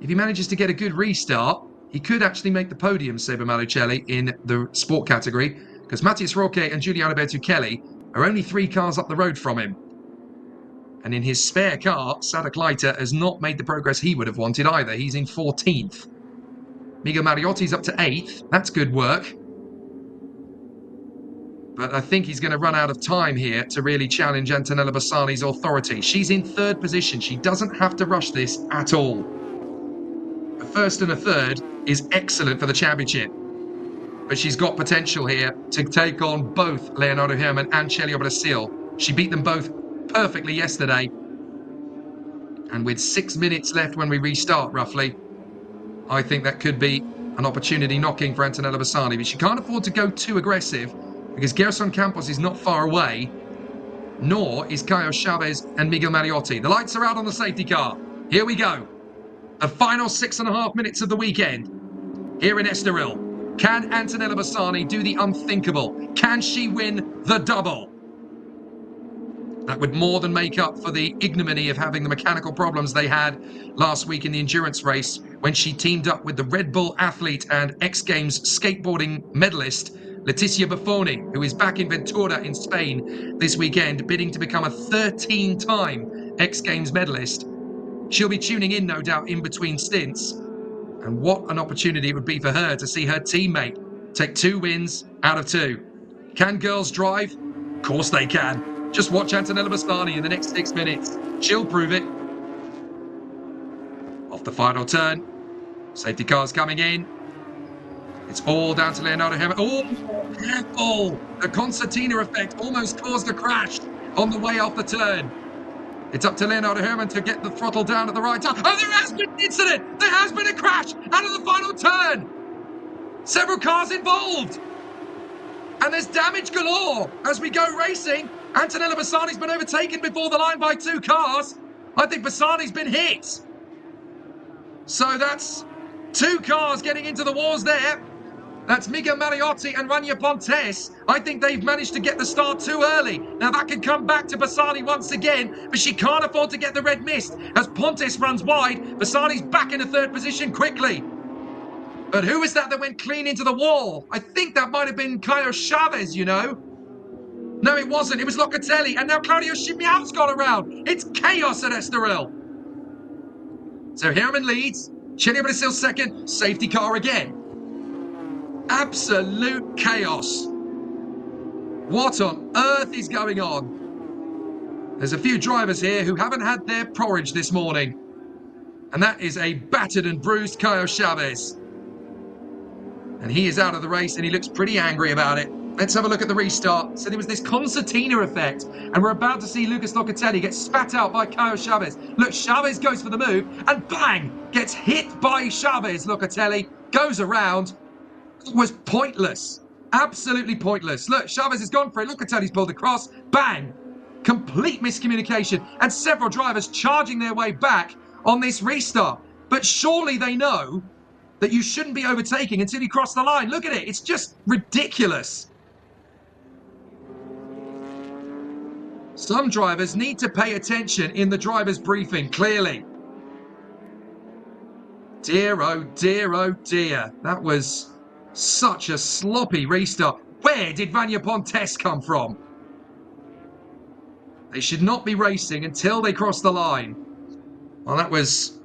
If he manages to get a good restart, he could actually make the podium, Seba Malucelli, in the sport category. Because Matthias Roque and Giuliano Bertuccelli are only 3 cars up the road from him. And in his spare car, Sadok Leiter has not made the progress he would have wanted either. He's in 14th. Miguel Mariotti's up to 8th. That's good work. But I think he's going to run out of time here to really challenge Antonella Bassani's authority. She's in 3rd position. She doesn't have to rush this at all. A 1st and a 3rd is excellent for the championship. But she's got potential here to take on both Leonardo Herrmann and Celio Brasil. She beat them both perfectly yesterday. And with 6 minutes left when we restart, roughly, I think that could be an opportunity knocking for Antonella Bassani. But she can't afford to go too aggressive, because Gerson Campos is not far away, nor is Caio Chavez and Miguel Mariotti. The lights are out on the safety car. Here we go. The final 6.5 minutes of the weekend here in Estoril. Can Antonella Bassani do the unthinkable? Can she win the double? That would more than make up for the ignominy of having the mechanical problems they had last week in the endurance race, when she teamed up with the Red Bull athlete and X Games skateboarding medalist Leticia Buffoni, who is back in Ventura in Spain this weekend, bidding to become a 13-time X Games medalist. She'll be tuning in, no doubt, in between stints. And what an opportunity it would be for her to see her teammate take 2 wins out of 2. Can girls drive? Of course they can. Just watch Antonella Bassani in the next 6 minutes. She'll prove it. Off the final turn. Safety car's coming in. It's all down to Leonardo Herrmann. Oh, careful! The concertina effect almost caused a crash on the way off the turn. It's up to Leonardo Herrmann to get the throttle down at the right time. Oh, there has been an incident! There has been a crash out of the final turn! Several cars involved! And there's damage galore as we go racing Antonella Bassani's been overtaken before the line by 2 cars. I think Bassani's been hit. So that's 2 cars getting into the wars there. That's Miguel Mariotti and Rania Pontes. I think they've managed to get the start too early. Now that could come back to Bassani once again, but she can't afford to get the red mist. As Pontes runs wide, Bassani's back in a 3rd position quickly. But who was that went clean into the wall? I think that might have been Caio Chavez, you know. No, it wasn't. It was Locatelli. And now Claudio Chimiao's gone around. It's chaos at Estoril. So Herman leads. Chile Brazil 2nd. Safety car again. Absolute chaos. What on earth is going on? There's a few drivers here who haven't had their porridge this morning. And that is a battered and bruised Caio Chavez. And he is out of the race and he looks pretty angry about it. Let's have a look at the restart. So there was this concertina effect, and we're about to see Lucas Locatelli get spat out by Caio Chavez. Look, Chavez goes for the move, and bang! Gets hit by Chavez. Locatelli goes around. It was pointless. Absolutely pointless. Look, Chavez has gone for it. Locatelli's pulled across. Bang! Complete miscommunication, and several drivers charging their way back on this restart. But surely they know that you shouldn't be overtaking until you cross the line. Look at it. It's just ridiculous. Some drivers need to pay attention in the driver's briefing, clearly. Dear, oh dear, oh dear. That was such a sloppy restart. Where did Rania Pontes come from? They should not be racing until they cross the line. Well, that was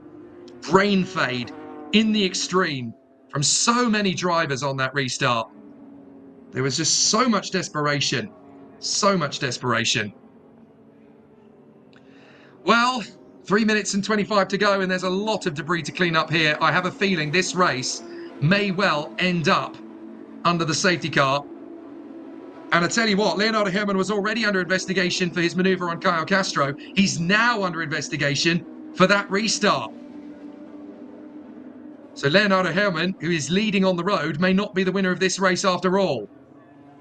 brain fade in the extreme from so many drivers on that restart. There was just so much desperation. So much desperation. Well, 3 minutes and 25 to go, and there's a lot of debris to clean up here. I have a feeling this race may well end up under the safety car. And I tell you what, Leonardo Herman was already under investigation for his manoeuvre on Caio Castro. He's now under investigation for that restart. So Leonardo Herman, who is leading on the road, may not be the winner of this race after all.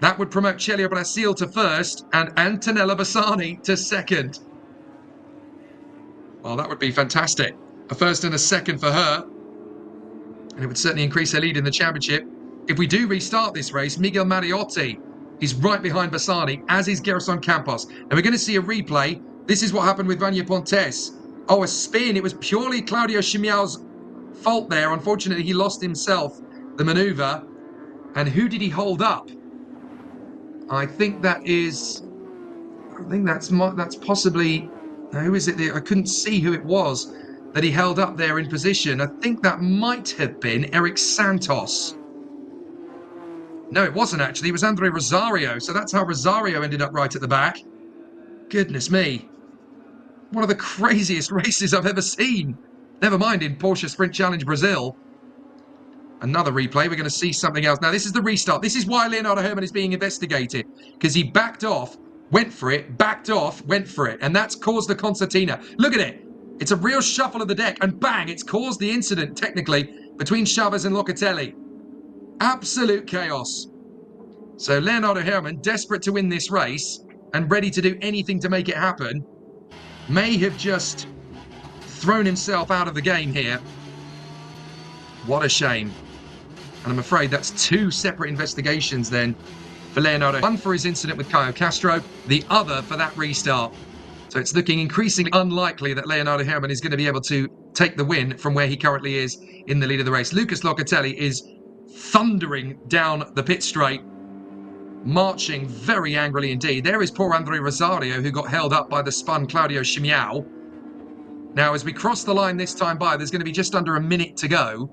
That would promote Celia Brasil to 1st and Antonella Bassani to 2nd. Well, that would be fantastic. A 1st and a 2nd for her. And it would certainly increase her lead in the championship. If we do restart this race, Miguel Mariotti is right behind Bassani, as is Geração Campos. And we're going to see a replay. This is what happened with Rania Pontes. Oh, a spin. It was purely Claudio Chimiao's fault there. Unfortunately, he lost himself the manoeuvre. And who did he hold up? I think that's possibly... Who is it? I couldn't see who it was that he held up there in position. I think that might have been Eric Santos. No, it wasn't actually. It was Andre Rosario. So that's how Rosario ended up right at the back. Goodness me. One of the craziest races I've ever seen. Never mind in Porsche Sprint Challenge Brazil. Another replay. We're going to see something else. Now, this is the restart. This is why Leonardo Herman is being investigated. Because he backed off, went for it, backed off, went for it. And that's caused the concertina. Look at it. It's a real shuffle of the deck. And bang, it's caused the incident, technically, between Chavez and Locatelli. Absolute chaos. So Leonardo Herman, desperate to win this race and ready to do anything to make it happen, may have just thrown himself out of the game here. What a shame. And I'm afraid that's 2 separate investigations then for Leonardo. One for his incident with Caio Castro, the other for that restart. So it's looking increasingly unlikely that Leonardo Herman is going to be able to take the win from where he currently is in the lead of the race. Lucas Locatelli is thundering down the pit straight, marching very angrily indeed. There is poor Andre Rosario, who got held up by the spun Claudio Chimiao. Now, as we cross the line this time by, there's going to be just under a minute to go.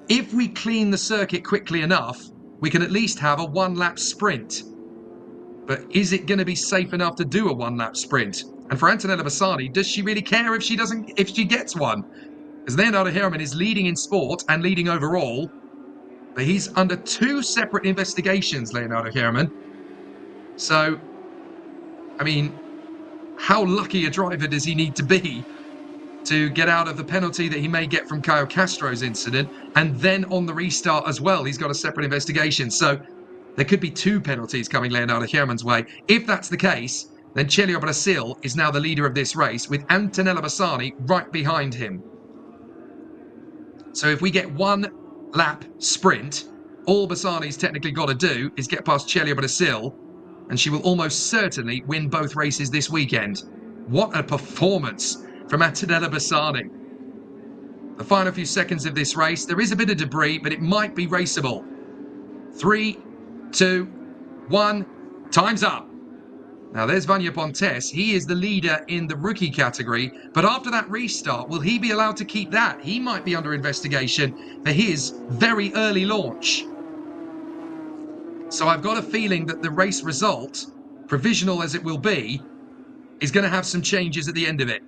If we clean the circuit quickly enough, we can at least have a 1-lap sprint. But is it going to be safe enough to do a 1-lap sprint? And for Antonella Bassani, does she really care if she gets one? As Leonardo Herman is leading in sport and leading overall, but he's under 2 separate investigations, Leonardo Herman. So, I mean, how lucky a driver does he need to be to get out of the penalty that he may get from Caio Castro's incident? And then on the restart as well, he's got a separate investigation. So there could be 2 penalties coming Leonardo Herman's way. If that's the case, then Celio Brazil is now the leader of this race with Antonella Bassani right behind him. So if we get one lap sprint, all Bassani's technically got to do is get past Celio Brazil, and she will almost certainly win both races this weekend. What a performance from Antonella Bassani. The final few seconds of this race, there is a bit of debris, but it might be raceable. 3, 2, 1, time's up. Now there's Vanya Pontes. He is the leader in the rookie category, but after that restart, will he be allowed to keep that? He might be under investigation for his very early launch. So I've got a feeling that the race result, provisional as it will be, is going to have some changes at the end of it.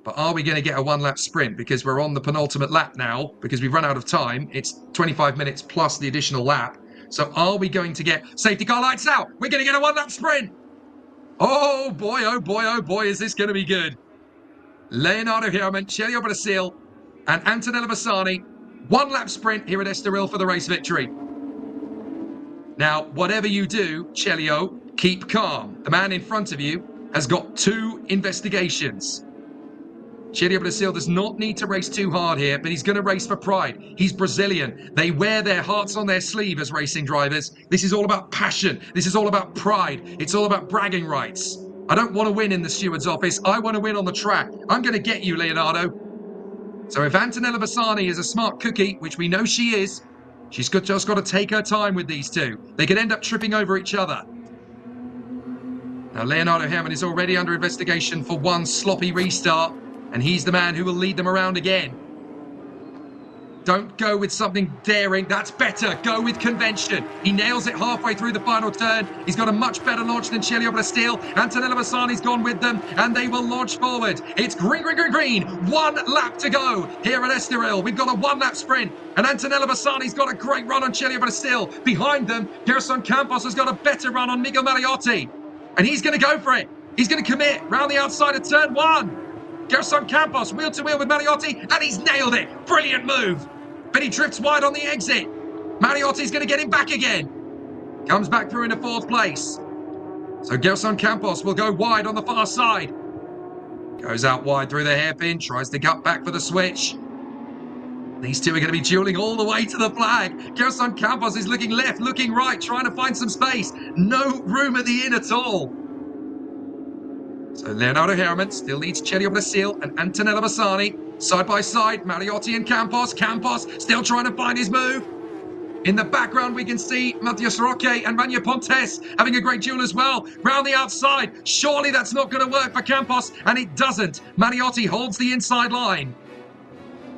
But are we going to get a one-lap sprint? Because we're on the penultimate lap now, because we've run out of time. It's 25 minutes plus the additional lap. So are we going to get safety car lights out? We're going to get a one-lap sprint. Oh boy, oh boy, oh boy, is this going to be good. Leonardo Herman, Celio Brazil, and Antonella Bassani. One-lap sprint here at Estoril for the race victory. Now, whatever you do, Celio, keep calm. The man in front of you has got 2 investigations. Celio Brazil does not need to race too hard here, but he's going to race for pride. He's Brazilian. They wear their hearts on their sleeve as racing drivers. This is all about passion. This is all about pride. It's all about bragging rights. I don't want to win in the steward's office. I want to win on the track. I'm going to get you, Leonardo. So if Antonella Bassani is a smart cookie, which we know she is, she's just got to take her time with these two. They could end up tripping over each other. Now, Leonardo Herman is already under investigation for one sloppy restart, and he's the man who will lead them around again. Don't go with something daring. That's better. Go with convention. He nails it halfway through the final turn. He's got a much better launch than Celio Brazil. Antonella Bassani's gone with them, and they will launch forward. It's green, green, green, green. 1 lap to go here at Estoril. We've got a 1-lap sprint, and Antonella Bassani's got a great run on Celio Brazil. Behind them, Geração Campos has got a better run on Miguel Mariotti, and he's going to go for it. He's going to commit round the outside of turn 1. Geração Campos, wheel to wheel with Mariotti, and he's nailed it. Brilliant move. But he drifts wide on the exit. Mariotti's going to get him back again. Comes back through into 4th place. So Geração Campos will go wide on the far side. Goes out wide through the hairpin, tries to cut back for the switch. These two are going to be dueling all the way to the flag. Geração Campos is looking left, looking right, trying to find some space. No room at the inn at all. So Leonardo Herman still leads Celio Brazil and Antonella Bassani. Side by side, Mariotti and Campos. Campos still trying to find his move. In the background, we can see Matias Roque and Vanya Pontes having a great duel as well. Round the outside. Surely that's not going to work for Campos, and it doesn't. Mariotti holds the inside line.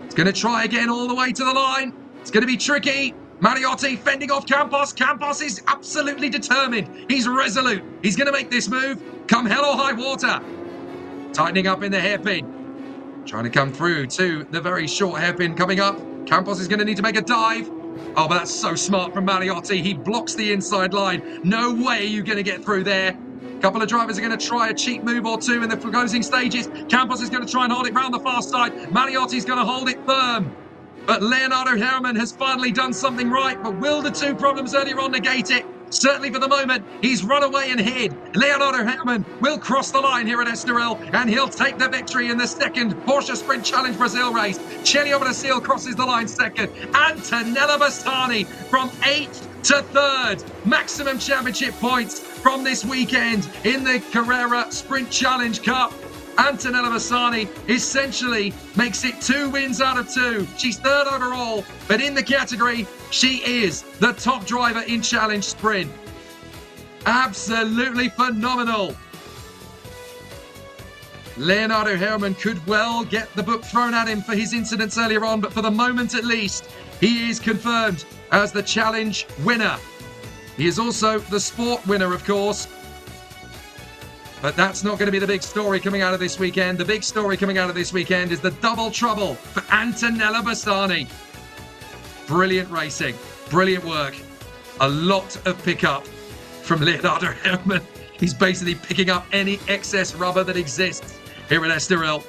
It's going to try again all the way to the line. It's going to be tricky. Mariotti fending off Campos. Campos is absolutely determined. He's resolute. He's going to make this move come hell or high water. Tightening up in the hairpin. Trying to come through to the very short hairpin coming up. Campos is going to need to make a dive. Oh, but that's so smart from Mariotti. He blocks the inside line. No way you're going to get through there. A couple of drivers are going to try a cheap move or two in the closing stages. Campos is going to try and hold it round the far side. Mariotti's going to hold it firm. But Leonardo Herman has finally done something right. But will the 2 problems earlier on negate it? Certainly for the moment, he's run away and hid. Leonardo Herman will cross the line here at Estoril, and he'll take the victory in the 2nd Porsche Sprint Challenge Brazil race. Celio Brazil crosses the line 2nd. Antonella Bassani from 8th to 3rd. Maximum championship points from this weekend in the Carrera Sprint Challenge Cup. Antonella Bassani essentially makes it 2 wins out of 2. She's 3rd overall, but in the category, she is the top driver in Challenge Sprint. Absolutely phenomenal. Leonardo Herman could well get the book thrown at him for his incidents earlier on, but for the moment at least, he is confirmed as the Challenge winner. He is also the Sport winner, of course. But that's not going to be the big story coming out of this weekend. The big story coming out of this weekend is the double trouble for Antonella Bassani. Brilliant racing, brilliant work. A lot of pickup from Leonardo Herman. He's basically picking up any excess rubber that exists here at Estoril.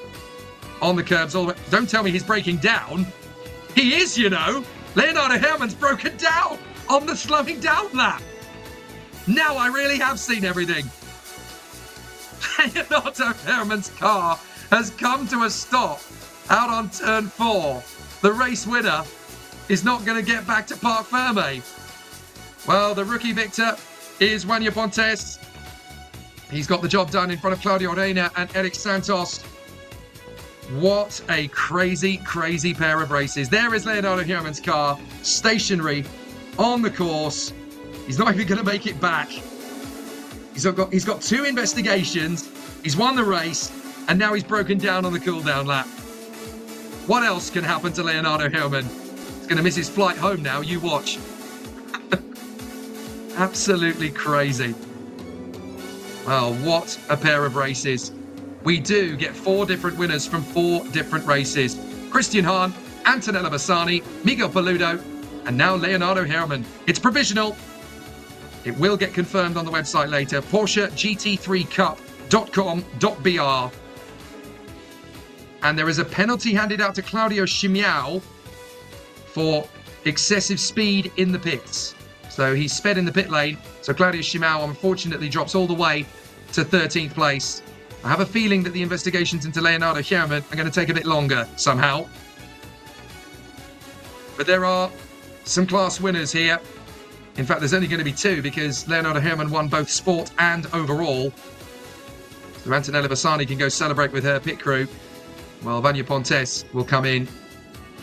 On the curbs all the way. Don't tell me he's breaking down. He is, you know. Leonardo Herman's broken down on the slowing down lap. Now I really have seen everything. Leonardo Herrmann's car has come to a stop out on turn 4. The race winner is not going to get back to Parc Ferme. Well, the rookie victor is Juan Pontes. He's got the job done in front of Claudio Reina and Eric Santos. What a crazy, crazy pair of races. There is Leonardo Herrmann's car, stationary on the course. He's not even going to make it back. He's got 2 investigations. He's won the race, and now he's broken down on the cool-down lap. What else can happen to Leonardo Herrmann? He's going to miss his flight home now. You watch. Absolutely crazy. Well, what a pair of races. We do get 4 different winners from 4 different races. Christian Hahn, Antonella Bassani, Miguel Paludo, and now Leonardo Herrmann. It's provisional. It will get confirmed on the website later. Porsche GT3 Cup.com.br. And there is a penalty handed out to Claudio Shimiao for excessive speed in the pits. So he sped in the pit lane. So Claudio Shimiao unfortunately drops all the way to 13th place. I have a feeling that the investigations into Leonardo Herrmann are going to take a bit longer somehow. But there are some class winners here. In fact, there's only going to be 2 because Leonardo Herrmann won both sport and overall. So Antonella Bassani can go celebrate with her pit crew. While Vanya Pontes will come in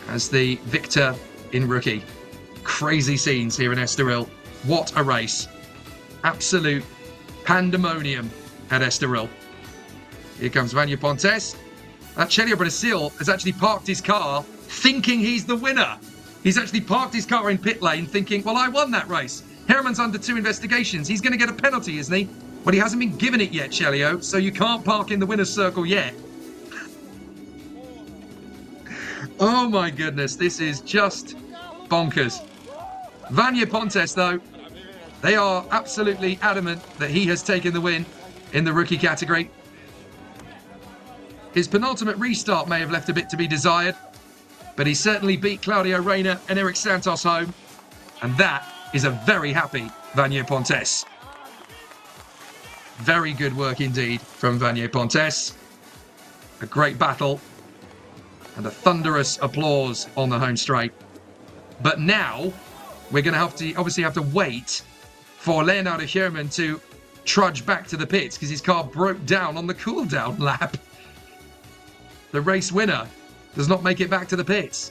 as the victor in rookie. Crazy scenes here in Estoril. What a race. Absolute pandemonium at Estoril. Here comes Vanya Pontes. Chelio Brazil has actually parked his car thinking he's the winner. He's actually parked his car in pit lane thinking, well, I won that race. Herrmann's under 2 investigations. He's going to get a penalty, isn't he? Well, he hasn't been given it yet, Chelio, so you can't park in the winner's circle yet. Oh my goodness, this is just bonkers. Vanya Pontes, though, they are absolutely adamant that he has taken the win in the rookie category. His penultimate restart may have left a bit to be desired, but he certainly beat Claudio Reina and Eric Santos home, and that is a very happy Vanya Pontes. Very good work indeed from Vanya Pontes. A great battle and a thunderous applause on the home straight. But now we're going to obviously have to wait for Leonardo Herrmann to trudge back to the pits because his car broke down on the cool-down lap. The race winner does not make it back to the pits.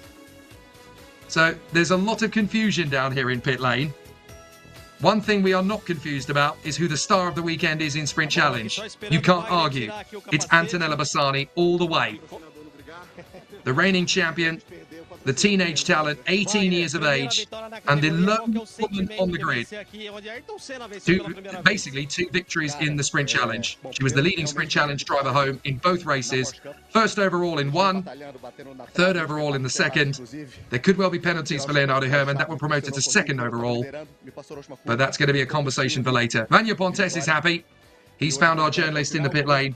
So there's a lot of confusion down here in pit lane. One thing we are not confused about is who the star of the weekend is in Sprint Challenge. You can't argue. It's Antonella Bassani all the way. The reigning champion, the teenage talent, 18 years of age, and the lone woman on the grid. Basically, 2 victories in the Sprint Challenge. She was the leading Sprint Challenge driver home in both races. First overall in one, 3rd overall in the 2nd. There could well be penalties for Leonardo Herrmann. That will promote her to 2nd overall. But that's going to be a conversation for later. Vanya Pontes is happy. He's found our journalist in the pit lane.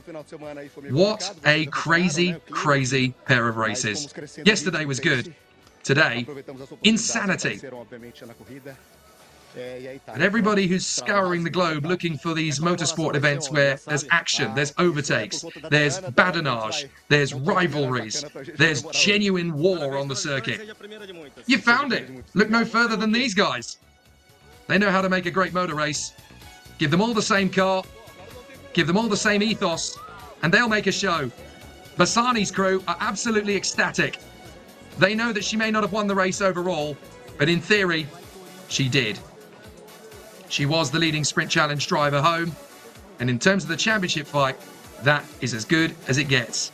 What a crazy, crazy pair of races. Yesterday was good. Today, insanity. And everybody who's scouring the globe looking for these motorsport events where there's action, there's overtakes, there's badinage, there's rivalries, there's genuine war on the circuit. You found it. Look no further than these guys. They know how to make a great motor race. Give them all the same car. Give them all the same ethos, and they'll make a show. Bassani's crew are absolutely ecstatic. They know that she may not have won the race overall, but in theory, she did. She was the leading Sprint Challenge driver home, and in terms of the championship fight, that is as good as it gets.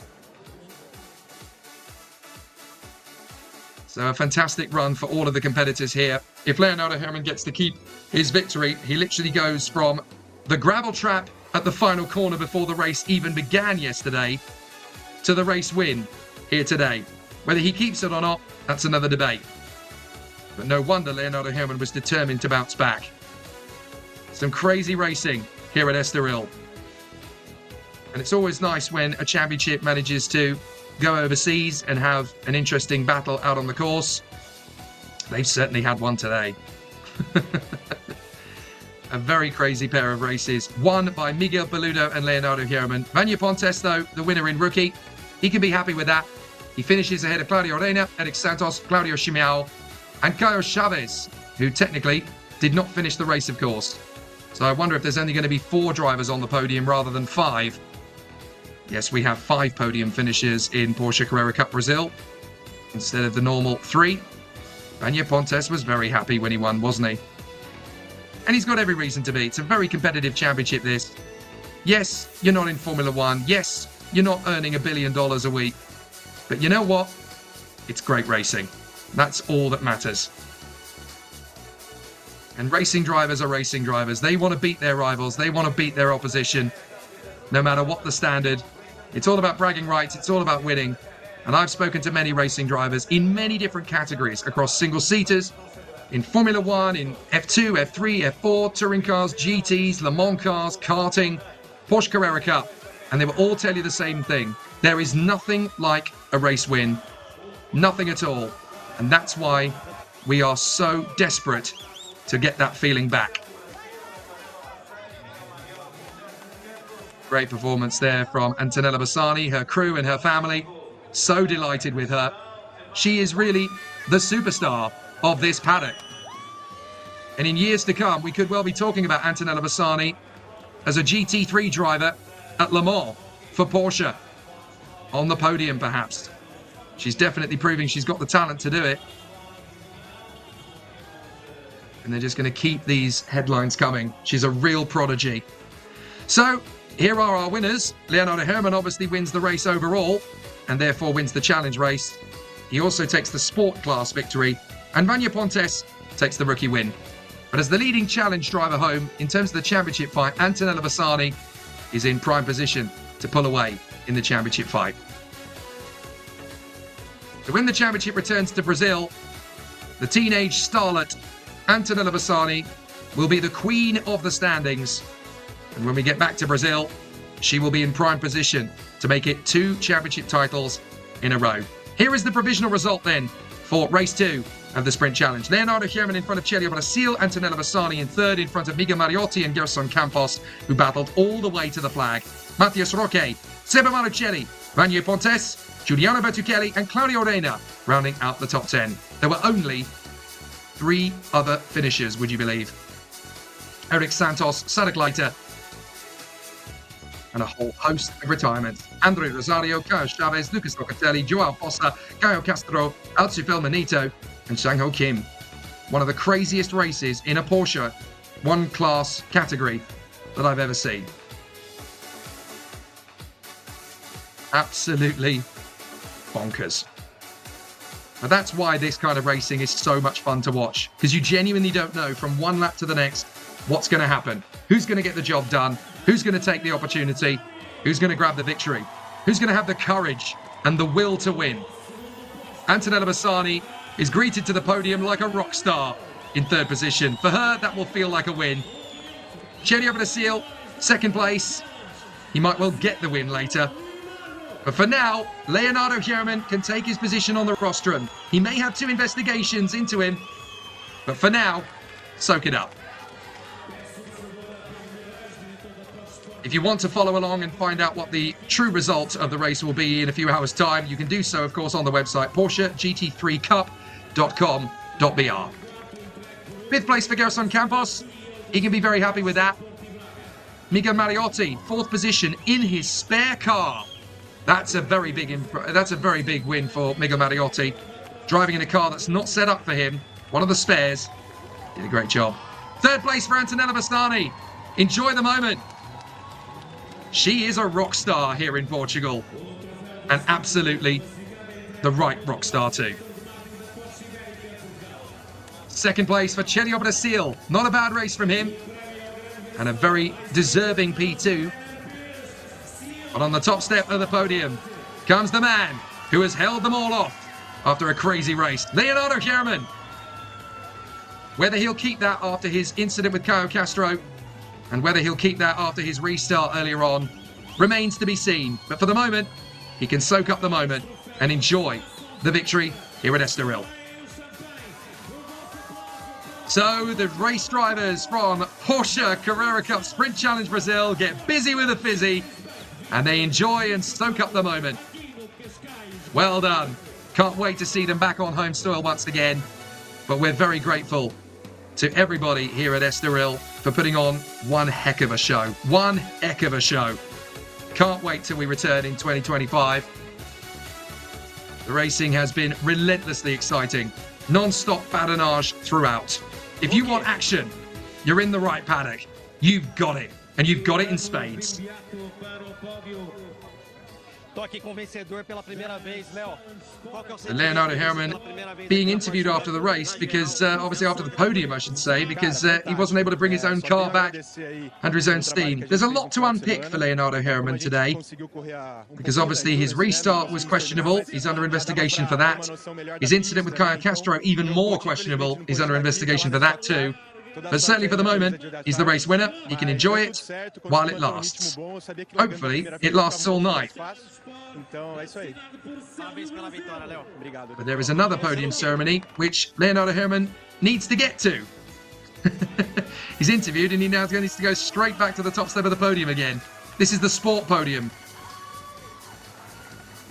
So a fantastic run for all of the competitors here. If Leonardo Herrmann gets to keep his victory, he literally goes from the gravel trap at the final corner before the race even began yesterday to the race win here today. Whether he keeps it or not, that's another debate. But no wonder Leonardo Herrmann was determined to bounce back. Some crazy racing here at Estoril. And it's always nice when a championship manages to go overseas and have an interesting battle out on the course. They've certainly had one today. A very crazy pair of races, won by Miguel Paludo and Leonardo Herman. Vanya Pontes, though, the winner in rookie. He can be happy with that. He finishes ahead of Claudio Reina, Eric Santos, Claudio Shimiao, and Caio Chavez, who technically did not finish the race, of course. So I wonder if there's only going to be 4 drivers on the podium rather than 5. Yes, we have 5 podium finishes in Porsche Carrera Cup Brazil instead of the normal 3. Vanya Pontes was very happy when he won, wasn't he? And he's got every reason to be. It's a very competitive championship, this. Yes, you're not in Formula One. Yes, you're not earning $1 billion a week. But you know what? It's great racing. That's all that matters. And racing drivers are racing drivers. They want to beat their rivals. They want to beat their opposition, no matter what the standard. It's all about bragging rights. It's all about winning. And I've spoken to many racing drivers in many different categories across single-seaters, in Formula One, in F2, F3, F4, touring cars, GTs, Le Mans cars, karting, Porsche Carrera Cup. And they will all tell you the same thing. There is nothing like a race win. Nothing at all. And that's why we are so desperate to get that feeling back. Great performance there from Antonella Bassani, her crew and her family. So delighted with her. She is really the superstar of this paddock. And in years to come, we could well be talking about Antonella Bassani as a GT3 driver at Le Mans for Porsche. On the podium, perhaps. She's definitely proving she's got the talent to do it. And they're just going to keep these headlines coming. She's a real prodigy. So, here are our winners. Leonardo Herman obviously wins the race overall, and therefore wins the challenge race. He also takes the sport class victory, and Vanya Pontes takes the rookie win. But as the leading challenge driver home, in terms of the championship fight, Antonella Bassani is in prime position to pull away in the championship fight. So when the championship returns to Brazil, the teenage starlet Antonella Bassani will be the queen of the standings. And when we get back to Brazil, she will be in prime position to make it 2 championship titles in a row. Here is the provisional result then for race 2 of the Sprint Challenge. Leonardo Herman in front of Celio Brasil, Antonella Bassani in third in front of Miguel Mariotti and Gerson Campos, who battled all the way to the flag. Matthias Roque, Seba Marcelli, Vanya Pontes, Giuliano Bertuccelli and Claudio Reina rounding out the top 10. There were only 3 other finishers, would you believe? Eric Santos, Sadek Leiter, and a whole host of retirements. Andre Rosario, Caio Chavez, Lucas Locatelli, Joao Fossa, Caio Castro, Alcifel Manito, and Shang-Ho Kim. One of the craziest races in a Porsche one class category that I've ever seen. Absolutely bonkers. But that's why this kind of racing is so much fun to watch, because you genuinely don't know from one lap to the next what's going to happen, who's going to get the job done, who's going to take the opportunity, who's going to grab the victory, who's going to have the courage and the will to win. Antonella Bassani is greeted to the podium like a rock star in third position. For her, that will feel like a win. Celio Brasil, second place. He might well get the win later. But for now, Leonardo Herman can take his position on the rostrum. He may have 2 investigations into him, but for now, soak it up. If you want to follow along and find out what the true result of the race will be in a few hours' time, you can do so, of course, on the website PorscheGT3Cup.com.br. 5th place for Gerson Campos. He can be very happy with that. Miguel Mariotti, 4th position in his spare car. That's a very big win for Miguel Mariotti. Driving in a car that's not set up for him. One of the spares. Did a great job. 3rd place for Antonella Bassani. Enjoy the moment. She is a rock star here in Portugal. And absolutely the right rock star too. 2nd place for Celio Brasil. Not a bad race from him. And a very deserving P2. But on the top step of the podium comes the man who has held them all off after a crazy race, Leonardo Herman. Whether he'll keep that after his incident with Caio Castro and whether he'll keep that after his restart earlier on remains to be seen. But for the moment, he can soak up the moment and enjoy the victory here at Estoril. So the race drivers from Porsche Carrera Cup Sprint Challenge Brazil get busy with a fizzy and they enjoy and soak up the moment. Well done. Can't wait to see them back on home soil once again. But we're very grateful to everybody here at Estoril for putting on one heck of a show. One heck of a show. Can't wait till we return in 2025. The racing has been relentlessly exciting. Non-stop badinage throughout. If you want action, you're in the right paddock. You've got it. And you've got it in spades. Leonardo Herrmann being interviewed after the race because, obviously after the podium I should say, because he wasn't able to bring his own car back under his own steam. There's a lot to unpick for Leonardo Herrmann today because obviously his restart was questionable. He's under investigation for that. His incident with Caio Castro, even more questionable. He's under investigation for that too. But certainly for the moment, he's the race winner. He can enjoy it while it lasts. Hopefully, it lasts all night. But there is another podium ceremony, which Leonardo Herrmann needs to get to. He's interviewed and he now needs to go straight back to the top step of the podium again. This is the sport podium.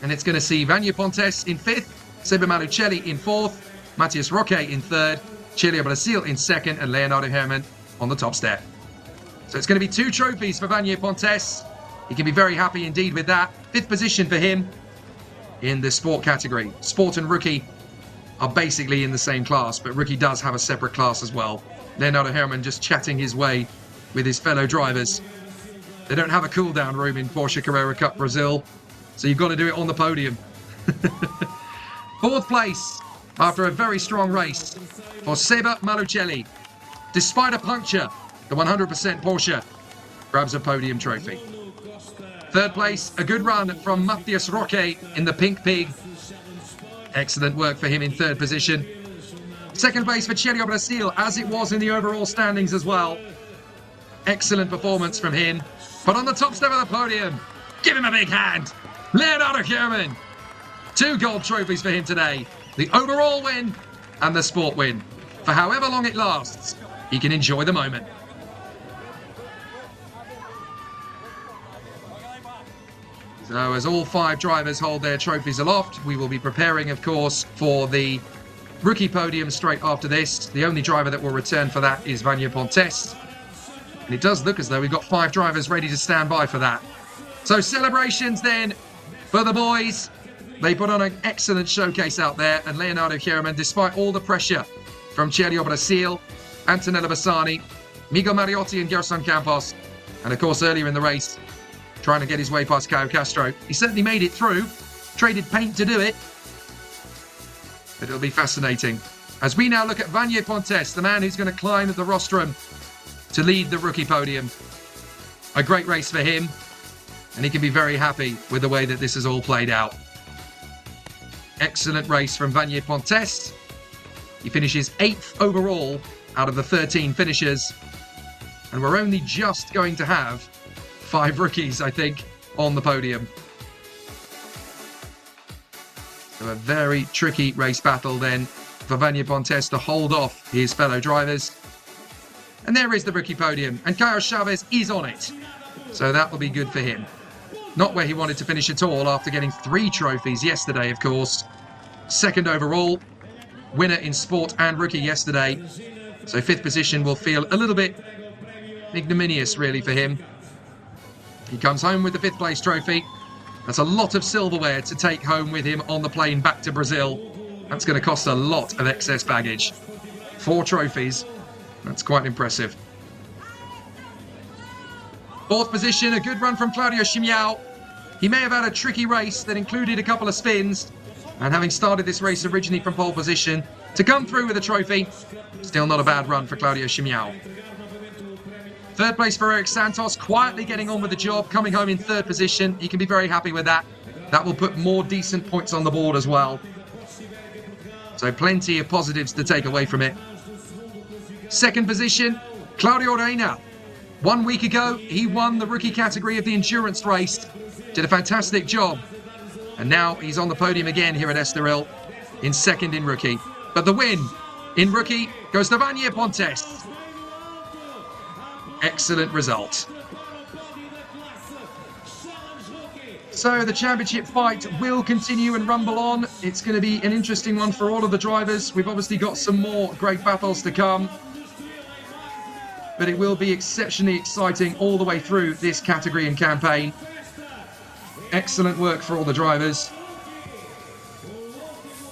And it's going to see Vanja Pontes in 5th, Seba Malucelli in 4th, Matthias Roque in 3rd, Chilio Brasil in 2nd, and Leonardo Herrmann on the top step. So it's going to be 2 trophies for Vanja Pontes. He can be very happy indeed with that. 5th position for him in the sport category. Sport and rookie are basically in the same class, but rookie does have a separate class as well. Leonardo Herrmann just chatting his way with his fellow drivers. They don't have a cool-down room in Porsche Carrera Cup Brazil, so you've got to do it on the podium. 4th place after a very strong race for Seba Malucelli. Despite a puncture, the 100% Porsche grabs a podium trophy. 3rd place, a good run from Matthias Roque in the Pink Pig. Excellent work for him in 3rd position. 2nd place for Chilio Brasil, as it was in the overall standings as well. Excellent performance from him. But on the top step of the podium, give him a big hand. Leonardo Herrmann. 2 gold trophies for him today. The overall win and the sport win. For however long it lasts, he can enjoy the moment. So as all 5 drivers hold their trophies aloft, we will be preparing, of course, for the rookie podium straight after this. The only driver that will return for that is Vanja Pontes. And it does look as though we've got 5 drivers ready to stand by for that. So celebrations then for the boys. They put on an excellent showcase out there, and Leonardo Herrmann, despite all the pressure from Chilio Brasil, Antonello Bassani, Miguel Mariotti and Gerson Campos, and of course earlier in the race, trying to get his way past Caio Castro. He certainly made it through, traded paint to do it, but it'll be fascinating. As we now look at Vanja Pontes, the man who's going to climb the rostrum to lead the rookie podium. A great race for him, and he can be very happy with the way that this has all played out. Excellent race from Vanja Pontes. He finishes 8th overall out of the 13 finishers. And we're only just going to have 5 rookies, I think, on the podium. So a very tricky race battle then for Vanja Pontes to hold off his fellow drivers. And there is the rookie podium. And Caio Chavez is on it. So that will be good for him. Not where he wanted to finish at all after getting 3 trophies yesterday, of course. 2nd overall, winner in sport and rookie yesterday. So 5th position will feel a little bit ignominious, really, for him. He comes home with the 5th place trophy. That's a lot of silverware to take home with him on the plane back to Brazil. That's going to cost a lot of excess baggage. 4 trophies. That's quite impressive. 4th position, a good run from Claudio Chimiao. He may have had a tricky race that included a couple of spins, and having started this race originally from pole position, to come through with a trophy, still not a bad run for Claudio Chimiao. 3rd place for Eric Santos, quietly getting on with the job, coming home in 3rd position. He can be very happy with that. That will put more decent points on the board as well. So plenty of positives to take away from it. 2nd position, Claudio Reina. 1 week ago, he won the rookie category of the endurance race. Did a fantastic job. And now he's on the podium again here at Estoril in 2nd in rookie. But the win In rookie goes to Vanya Pontes. Excellent result. So the championship fight will continue and rumble on. It's going to be an interesting one for all of the drivers. We've obviously got some more great battles to come. But it will be exceptionally exciting all the way through this category and campaign. Excellent work for all the drivers.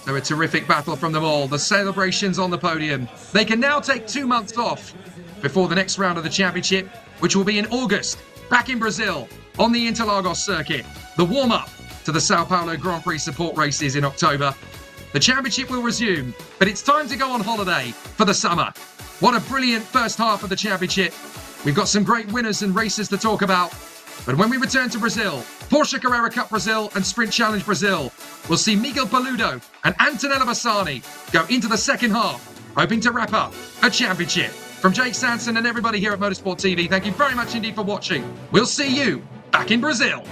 So a terrific battle from them all. The celebrations on the podium. They can now take 2 months off before the next round of the championship, which will be in August, back in Brazil, on the Interlagos circuit. The warm-up to the Sao Paulo Grand Prix support races in October. The championship will resume, but it's time to go on holiday for the summer. What a brilliant first half of the championship. We've got some great winners and races to talk about. But when we return to Brazil, Porsche Carrera Cup Brazil and Sprint Challenge Brazil, we'll see Miguel Paludo and Antonella Bassani go into the second half, hoping to wrap up a championship. From Jake Sanson and everybody here at Motorsport TV, thank you very much indeed for watching. We'll see you back in Brazil.